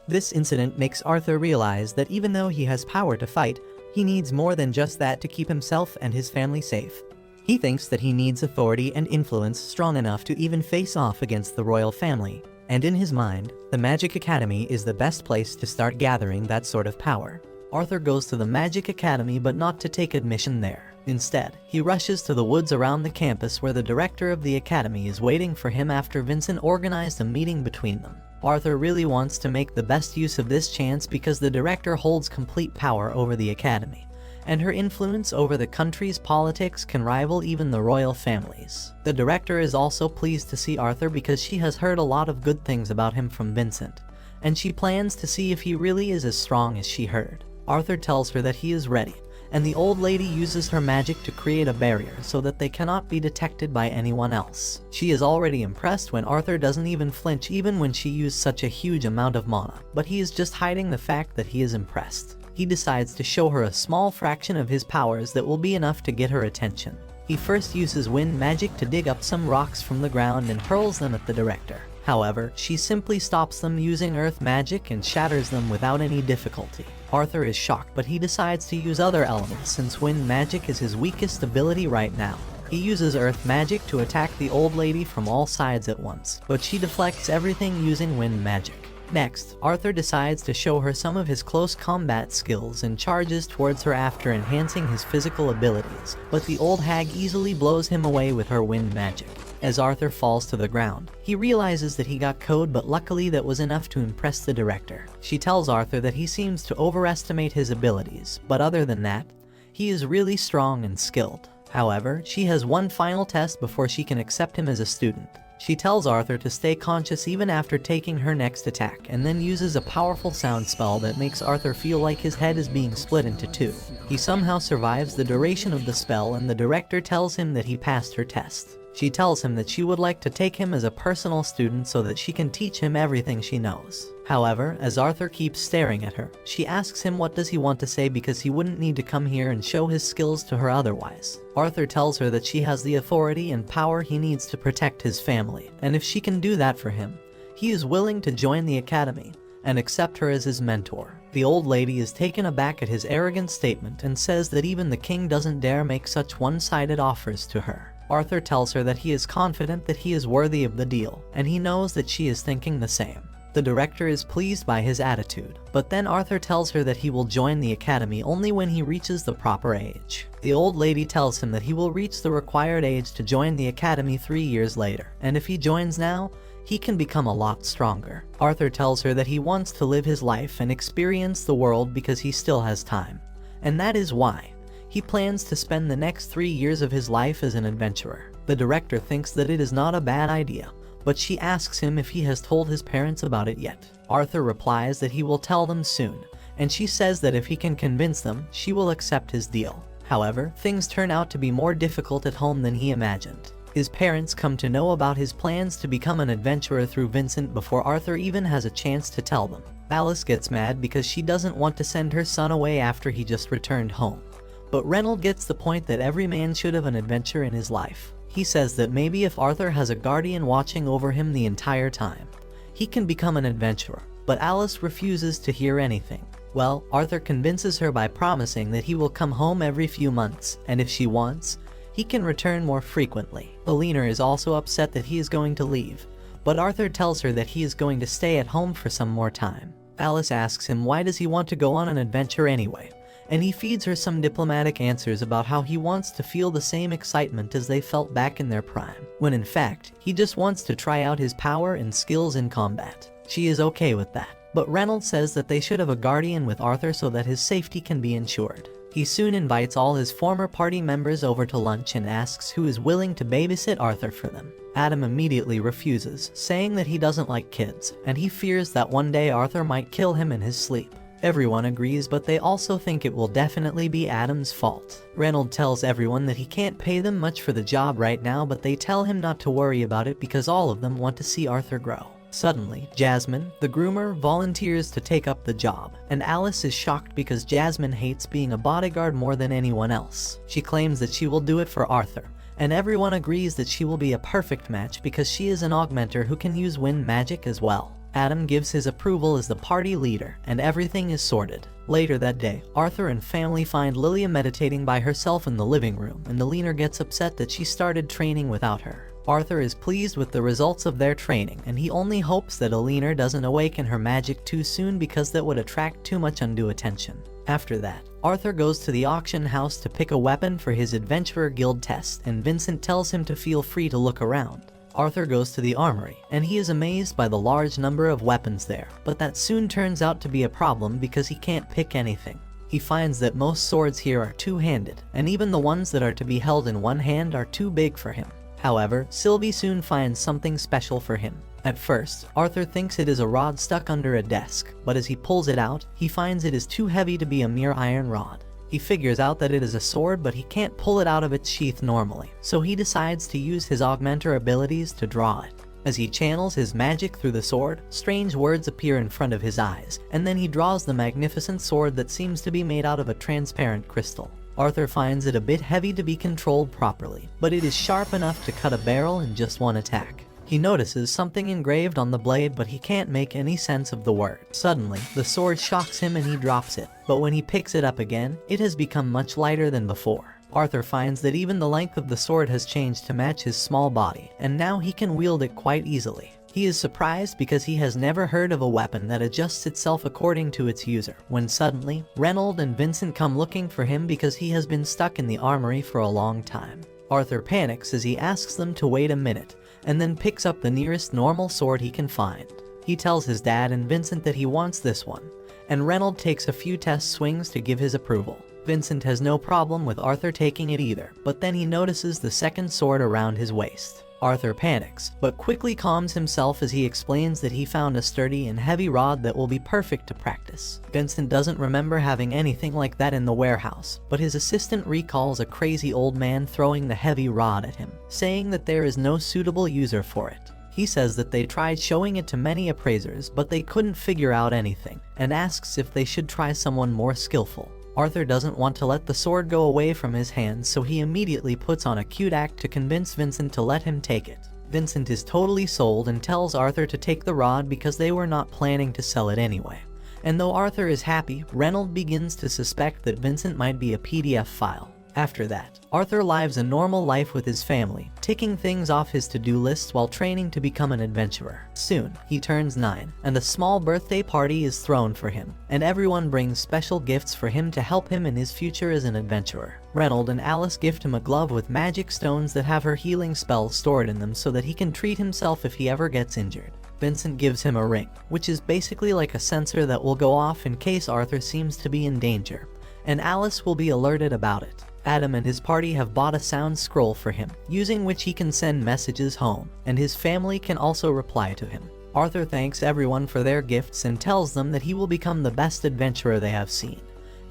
This incident makes Arthur realize that even though he has power to fight, he needs more than just that to keep himself and his family safe. He thinks that he needs authority and influence strong enough to even face off against the royal family, and in his mind, the Magic Academy is the best place to start gathering that sort of power. Arthur goes to the Magic Academy but not to take admission there. Instead, he rushes to the woods around the campus where the director of the academy is waiting for him after Vincent organized a meeting between them. Arthur really wants to make the best use of this chance because the director holds complete power over the academy, and her influence over the country's politics can rival even the royal families. The director is also pleased to see Arthur because she has heard a lot of good things about him from Vincent, and she plans to see if he really is as strong as she heard. Arthur tells her that he is ready, and the old lady uses her magic to create a barrier so that they cannot be detected by anyone else. She is already impressed when Arthur doesn't even flinch even when she used such a huge amount of mana, but he is just hiding the fact that he is impressed. He decides to show her a small fraction of his powers that will be enough to get her attention. He first uses wind magic to dig up some rocks from the ground and hurls them at the director. However, she simply stops them using earth magic and shatters them without any difficulty. Arthur is shocked, but he decides to use other elements since wind magic is his weakest ability right now. He uses earth magic to attack the old lady from all sides at once, but she deflects everything using wind magic. Next, Arthur decides to show her some of his close combat skills and charges towards her after enhancing his physical abilities, but the old hag easily blows him away with her wind magic. As Arthur falls to the ground, he realizes that he got code, but luckily that was enough to impress the director. She tells Arthur that he seems to overestimate his abilities, but other than that, he is really strong and skilled. However, she has one final test before she can accept him as a student. She tells Arthur to stay conscious even after taking her next attack, and then uses a powerful sound spell that makes Arthur feel like his head is being split into two. He somehow survives the duration of the spell, and the director tells him that he passed her test. She tells him that she would like to take him as a personal student so that she can teach him everything she knows. However, as Arthur keeps staring at her, she asks him what does he want to say because he wouldn't need to come here and show his skills to her otherwise. Arthur tells her that she has the authority and power he needs to protect his family, and if she can do that for him, he is willing to join the academy and accept her as his mentor. The old lady is taken aback at his arrogant statement and says that even the king doesn't dare make such one-sided offers to her. Arthur tells her that he is confident that he is worthy of the deal, and he knows that she is thinking the same. The director is pleased by his attitude, but then Arthur tells her that he will join the academy only when he reaches the proper age. The old lady tells him that he will reach the required age to join the academy 3 years later, and if he joins now, he can become a lot stronger. Arthur tells her that he wants to live his life and experience the world because he still has time, and that is why he plans to spend the next 3 years of his life as an adventurer. The director thinks that it is not a bad idea, but she asks him if he has told his parents about it yet. Arthur replies that he will tell them soon, and she says that if he can convince them, she will accept his deal. However, things turn out to be more difficult at home than he imagined. His parents come to know about his plans to become an adventurer through Vincent before Arthur even has a chance to tell them. Alice gets mad because she doesn't want to send her son away after he just returned home. But Reynold gets the point that every man should have an adventure in his life. He says that maybe if Arthur has a guardian watching over him the entire time, he can become an adventurer, but Alice refuses to hear anything. Well, Arthur convinces her by promising that he will come home every few months, and if she wants, he can return more frequently. Alina is also upset that he is going to leave, but Arthur tells her that he is going to stay at home for some more time. Alice asks him why does he want to go on an adventure anyway, and he feeds her some diplomatic answers about how he wants to feel the same excitement as they felt back in their prime, when in fact, he just wants to try out his power and skills in combat. She is okay with that, but Reynolds says that they should have a guardian with Arthur so that his safety can be ensured. He soon invites all his former party members over to lunch and asks who is willing to babysit Arthur for them. Adam immediately refuses, saying that he doesn't like kids, and he fears that one day Arthur might kill him in his sleep. Everyone agrees, but they also think it will definitely be Adam's fault. Reynolds tells everyone that he can't pay them much for the job right now, but they tell him not to worry about it because all of them want to see Arthur grow. Suddenly, Jasmine, the groomer, volunteers to take up the job, and Alice is shocked because Jasmine hates being a bodyguard more than anyone else. She claims that she will do it for Arthur, and everyone agrees that she will be a perfect match because she is an augmenter who can use wind magic as well. Adam gives his approval as the party leader, and everything is sorted. Later that day, Arthur and family find Lilia meditating by herself in the living room, and Alina gets upset that she started training without her. Arthur is pleased with the results of their training, and he only hopes that Alina doesn't awaken her magic too soon because that would attract too much undue attention. After that, Arthur goes to the auction house to pick a weapon for his Adventurer Guild test, and Vincent tells him to feel free to look around. Arthur goes to the armory, and he is amazed by the large number of weapons there, but that soon turns out to be a problem because he can't pick anything. He finds that most swords here are two-handed, and even the ones that are to be held in one hand are too big for him. However, Sylvie soon finds something special for him. At first, Arthur thinks it is a rod stuck under a desk, but as he pulls it out, he finds it is too heavy to be a mere iron rod. He figures out that it is a sword, but he can't pull it out of its sheath normally, so he decides to use his augmenter abilities to draw it. As he channels his magic through the sword, strange words appear in front of his eyes, and then he draws the magnificent sword that seems to be made out of a transparent crystal. Arthur finds it a bit heavy to be controlled properly, but it is sharp enough to cut a barrel in just one attack. He notices something engraved on the blade, but he can't make any sense of the word. Suddenly, the sword shocks him and he drops it, but when he picks it up again, it has become much lighter than before. Arthur finds that even the length of the sword has changed to match his small body, and now he can wield it quite easily. He is surprised because he has never heard of a weapon that adjusts itself according to its user, when suddenly, Reynolds and Vincent come looking for him because he has been stuck in the armory for a long time. Arthur panics as he asks them to wait a minute, and then picks up the nearest normal sword he can find. He tells his dad and Vincent that he wants this one, and Reynolds takes a few test swings to give his approval. Vincent has no problem with Arthur taking it either, but then he notices the second sword around his waist. Arthur panics, but quickly calms himself as he explains that he found a sturdy and heavy rod that will be perfect to practice. Vincent doesn't remember having anything like that in the warehouse, but his assistant recalls a crazy old man throwing the heavy rod at him, saying that there is no suitable user for it. He says that they tried showing it to many appraisers, but they couldn't figure out anything, and asks if they should try someone more skillful. Arthur doesn't want to let the sword go away from his hands, so he immediately puts on a cute act to convince Vincent to let him take it. Vincent is totally sold and tells Arthur to take the rod because they were not planning to sell it anyway. And though Arthur is happy, Reynolds begins to suspect that Vincent might be a PDF file. After that, Arthur lives a normal life with his family, ticking things off his to-do list while training to become an adventurer. Soon, he turns 9, and a small birthday party is thrown for him, and everyone brings special gifts for him to help him in his future as an adventurer. Reynolds and Alice gift him a glove with magic stones that have her healing spells stored in them so that he can treat himself if he ever gets injured. Vincent gives him a ring, which is basically like a sensor that will go off in case Arthur seems to be in danger, and Alice will be alerted about it. Adam and his party have bought a sound scroll for him, using which he can send messages home, and his family can also reply to him. Arthur thanks everyone for their gifts and tells them that he will become the best adventurer they have seen.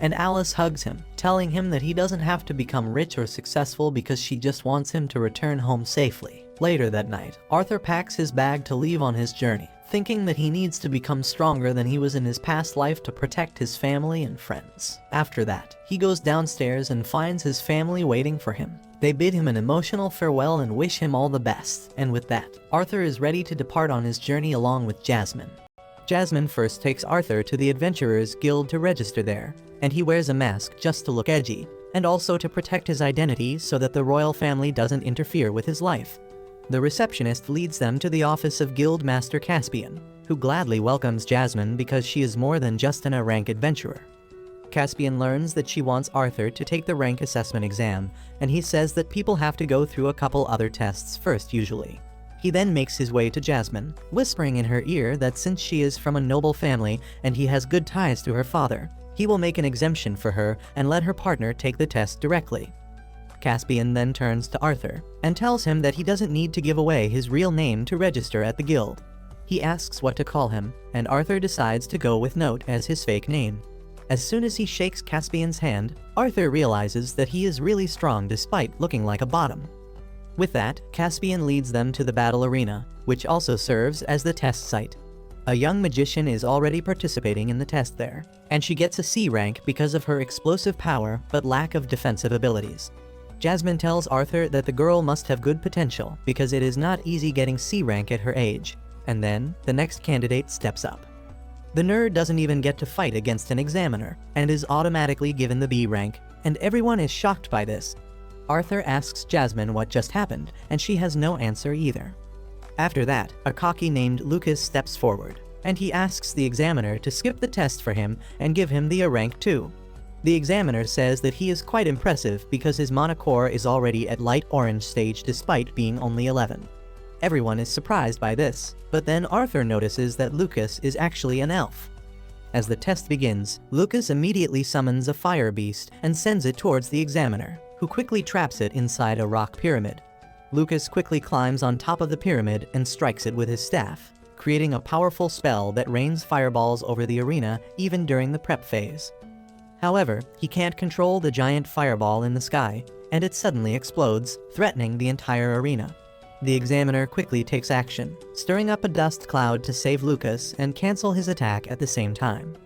And Alice hugs him, telling him that he doesn't have to become rich or successful because she just wants him to return home safely. Later that night, Arthur packs his bag to leave on his journey, thinking that he needs to become stronger than he was in his past life to protect his family and friends. After that, he goes downstairs and finds his family waiting for him. They bid him an emotional farewell and wish him all the best, and with that, Arthur is ready to depart on his journey along with Jasmine. Jasmine first takes Arthur to the Adventurers Guild to register there, and he wears a mask just to look edgy, and also to protect his identity so that the royal family doesn't interfere with his life. The receptionist leads them to the office of Guild Master Caspian, who gladly welcomes Jasmine because she is more than just an A-rank adventurer. Caspian learns that she wants Arthur to take the rank assessment exam, and he says that people have to go through a couple other tests first usually. He then makes his way to Jasmine, whispering in her ear that since she is from a noble family and he has good ties to her father, he will make an exemption for her and let her partner take the test directly. Caspian then turns to Arthur and tells him that he doesn't need to give away his real name to register at the guild. He asks what to call him, and Arthur decides to go with Note as his fake name. As soon as he shakes Caspian's hand, Arthur realizes that he is really strong despite looking like a bottom. With that, Caspian leads them to the battle arena, which also serves as the test site. A young magician is already participating in the test there, and she gets a C rank because of her explosive power but lack of defensive abilities. Jasmine tells Arthur that the girl must have good potential because it is not easy getting C rank at her age, and then the next candidate steps up. The nerd doesn't even get to fight against an examiner and is automatically given the B rank, and everyone is shocked by this. Arthur asks Jasmine what just happened, and she has no answer either. After that, a cocky named Lucas steps forward, and he asks the examiner to skip the test for him and give him the A rank too. The examiner says that he is quite impressive because his monocore is already at light orange stage despite being only 11. Everyone is surprised by this, but then Arthur notices that Lucas is actually an elf. As the test begins, Lucas immediately summons a fire beast and sends it towards the examiner, who quickly traps it inside a rock pyramid. Lucas quickly climbs on top of the pyramid and strikes it with his staff, creating a powerful spell that rains fireballs over the arena even during the prep phase. However, he can't control the giant fireball in the sky, and it suddenly explodes, threatening the entire arena. The examiner quickly takes action, stirring up a dust cloud to save Lucas and cancel his attack at the same time.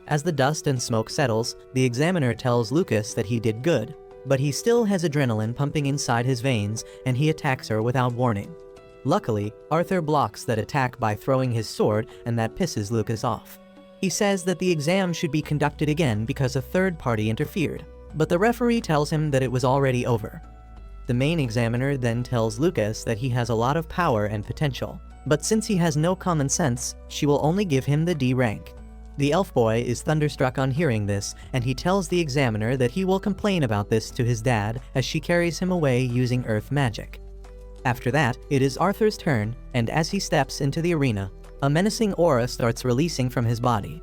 As the dust and smoke settles, the examiner tells Lucas that he did good, but he still has adrenaline pumping inside his veins and he attacks her without warning. Luckily, Arthur blocks that attack by throwing his sword, and that pisses Lucas off. He says that the exam should be conducted again because a third party interfered, but the referee tells him that it was already over. The main examiner then tells Lucas that he has a lot of power and potential, but since he has no common sense, she will only give him the D rank. The elf boy is thunderstruck on hearing this, and he tells the examiner that he will complain about this to his dad as she carries him away using earth magic. After that, it is Arthur's turn, and as he steps into the arena, a menacing aura starts releasing from his body.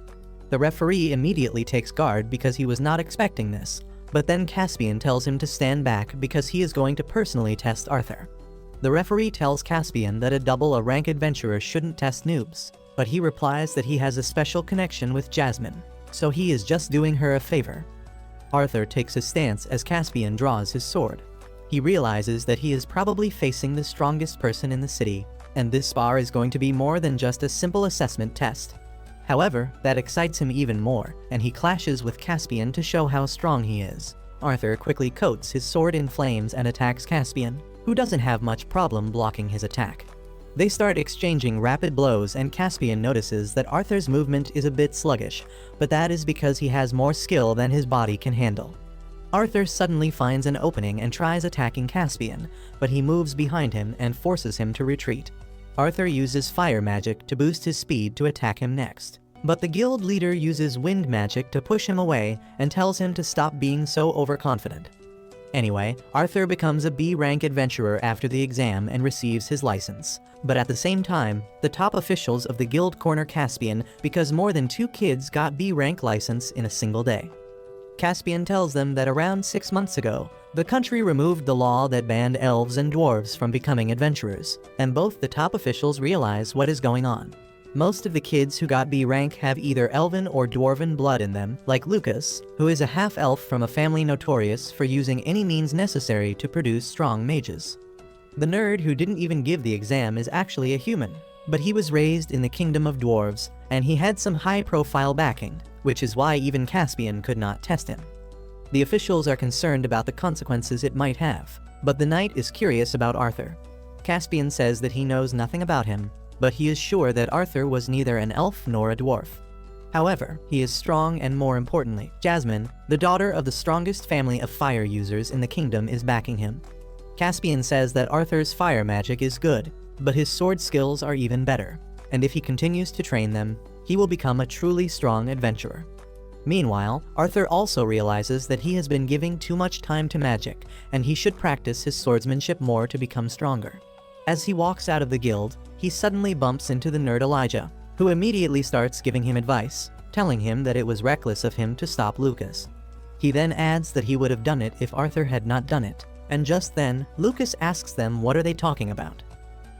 The referee immediately takes guard because he was not expecting this, but then Caspian tells him to stand back because he is going to personally test Arthur. The referee tells Caspian that a double A-rank adventurer shouldn't test noobs, but he replies that he has a special connection with Jasmine, so he is just doing her a favor. Arthur takes his stance as Caspian draws his sword. He realizes that he is probably facing the strongest person in the city, and this spar is going to be more than just a simple assessment test. However, that excites him even more, and he clashes with Caspian to show how strong he is. Arthur quickly coats his sword in flames and attacks Caspian, who doesn't have much problem blocking his attack. They start exchanging rapid blows, and Caspian notices that Arthur's movement is a bit sluggish, but that is because he has more skill than his body can handle. Arthur suddenly finds an opening and tries attacking Caspian, but he moves behind him and forces him to retreat. Arthur uses fire magic to boost his speed to attack him next, but the guild leader uses wind magic to push him away and tells him to stop being so overconfident. Anyway, Arthur becomes a B-rank adventurer after the exam and receives his license. But at the same time, the top officials of the guild corner Caspian because more than 2 kids got B-rank license in a single day. Caspian tells them that around 6 months ago, the country removed the law that banned elves and dwarves from becoming adventurers, and both the top officials realize what is going on. Most of the kids who got B rank have either elven or dwarven blood in them, like Lucas, who is a half-elf from a family notorious for using any means necessary to produce strong mages. The nerd who didn't even give the exam is actually a human, but he was raised in the kingdom of dwarves, and he had some high-profile backing, which is why even Caspian could not test him. The officials are concerned about the consequences it might have, But the knight is curious about Arthur. Caspian says that he knows nothing about him, but he is sure that Arthur was neither an elf nor a dwarf. However, he is strong, and more importantly, Jasmine, the daughter of the strongest family of fire users in the kingdom, is backing him. Caspian says that Arthur's fire magic is good, but his sword skills are even better, and if he continues to train them, he will become a truly strong adventurer. Meanwhile, Arthur also realizes that he has been giving too much time to magic, and he should practice his swordsmanship more to become stronger. As he walks out of the guild, he suddenly bumps into the nerd Elijah, who immediately starts giving him advice, telling him that it was reckless of him to stop Lucas. He then adds that he would have done it if Arthur had not done it, and just then, Lucas asks them what are they talking about.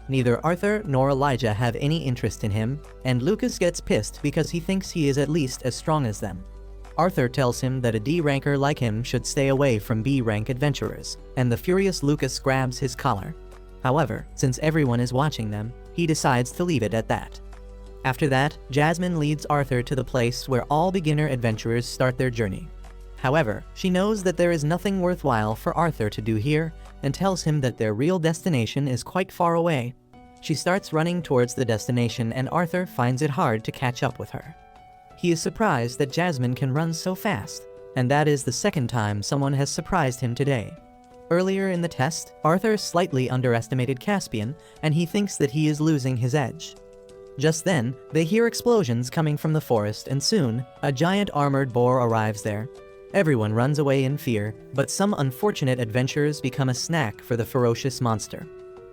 Neither Arthur nor Elijah have any interest in him, and Lucas gets pissed because he thinks he is at least as strong as them. Arthur tells him that a D ranker like him should stay away from B rank adventurers, and the furious Lucas grabs his collar. However, since everyone is watching them, he decides to leave it at that. After that, Jasmine leads Arthur to the place where all beginner adventurers start their journey. However, she knows that there is nothing worthwhile for Arthur to do here, and tells him that their real destination is quite far away. She starts running towards the destination, and Arthur finds it hard to catch up with her. He is surprised that Jasmine can run so fast, and that is the second time someone has surprised him today. Earlier in the test, Arthur slightly underestimated Caspian, and he thinks that he is losing his edge. Just then, they hear explosions coming from the forest, and soon, a giant armored boar arrives there. Everyone runs away in fear, but some unfortunate adventurers become a snack for the ferocious monster.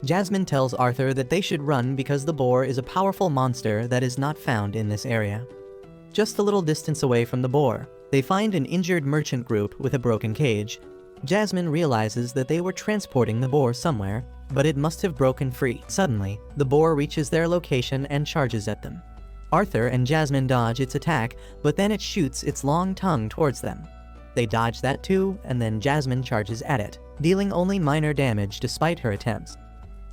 Jasmine tells Arthur that they should run because the boar is a powerful monster that is not found in this area. Just a little distance away from the boar, they find an injured merchant group with a broken cage. Jasmine realizes that they were transporting the boar somewhere, but it must have broken free. Suddenly, the boar reaches their location and charges at them. Arthur and Jasmine dodge its attack, but then it shoots its long tongue towards them. They dodge that too, and then Jasmine charges at it, dealing only minor damage despite her attempts.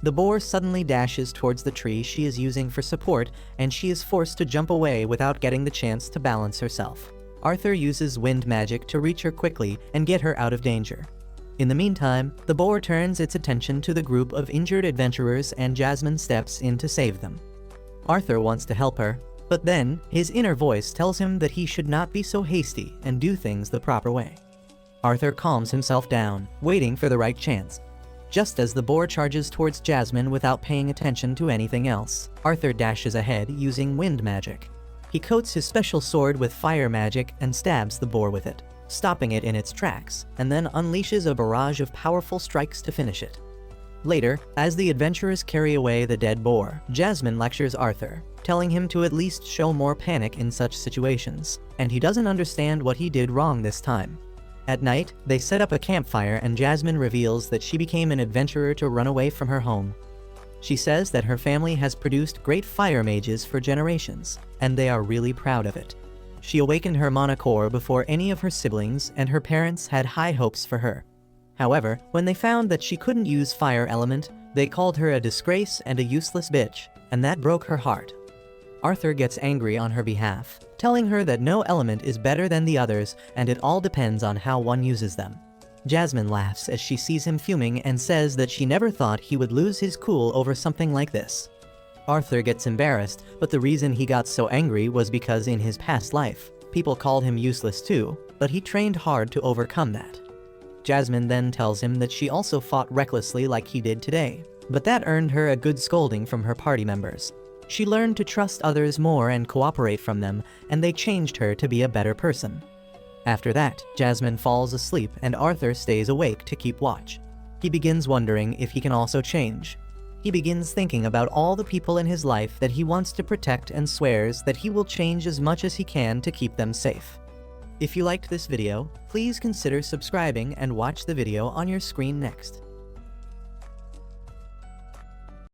The boar suddenly dashes towards the tree she is using for support, and she is forced to jump away without getting the chance to balance herself. Arthur uses wind magic to reach her quickly and get her out of danger. In the meantime, the boar turns its attention to the group of injured adventurers, and Jasmine steps in to save them. Arthur wants to help her, but then his inner voice tells him that he should not be so hasty and do things the proper way. Arthur calms himself down, waiting for the right chance. Just as the boar charges towards Jasmine without paying attention to anything else, Arthur dashes ahead using wind magic. He coats his special sword with fire magic and stabs the boar with it, stopping it in its tracks, and then unleashes a barrage of powerful strikes to finish it. Later, as the adventurers carry away the dead boar, Jasmine lectures Arthur, telling him to at least show more panic in such situations, and he doesn't understand what he did wrong this time. At night, they set up a campfire, and Jasmine reveals that she became an adventurer to run away from her home. She says that her family has produced great fire mages for generations, and they are really proud of it. She awakened her mana core before any of her siblings, and her parents had high hopes for her. However, when they found that she couldn't use fire element, they called her a disgrace and a useless bitch, and that broke her heart. Arthur gets angry on her behalf, telling her that no element is better than the others, and it all depends on how one uses them. Jasmine laughs as she sees him fuming and says that she never thought he would lose his cool over something like this. Arthur gets embarrassed, but the reason he got so angry was because in his past life, people called him useless too, but he trained hard to overcome that. Jasmine then tells him that she also fought recklessly like he did today, but that earned her a good scolding from her party members. She learned to trust others more and cooperate from them, and they changed her to be a better person. After that, Jasmine falls asleep and Arthur stays awake to keep watch. He begins wondering if he can also change. He begins thinking about all the people in his life that he wants to protect and swears that he will change as much as he can to keep them safe. If you liked this video, please consider subscribing and watch the video on your screen next.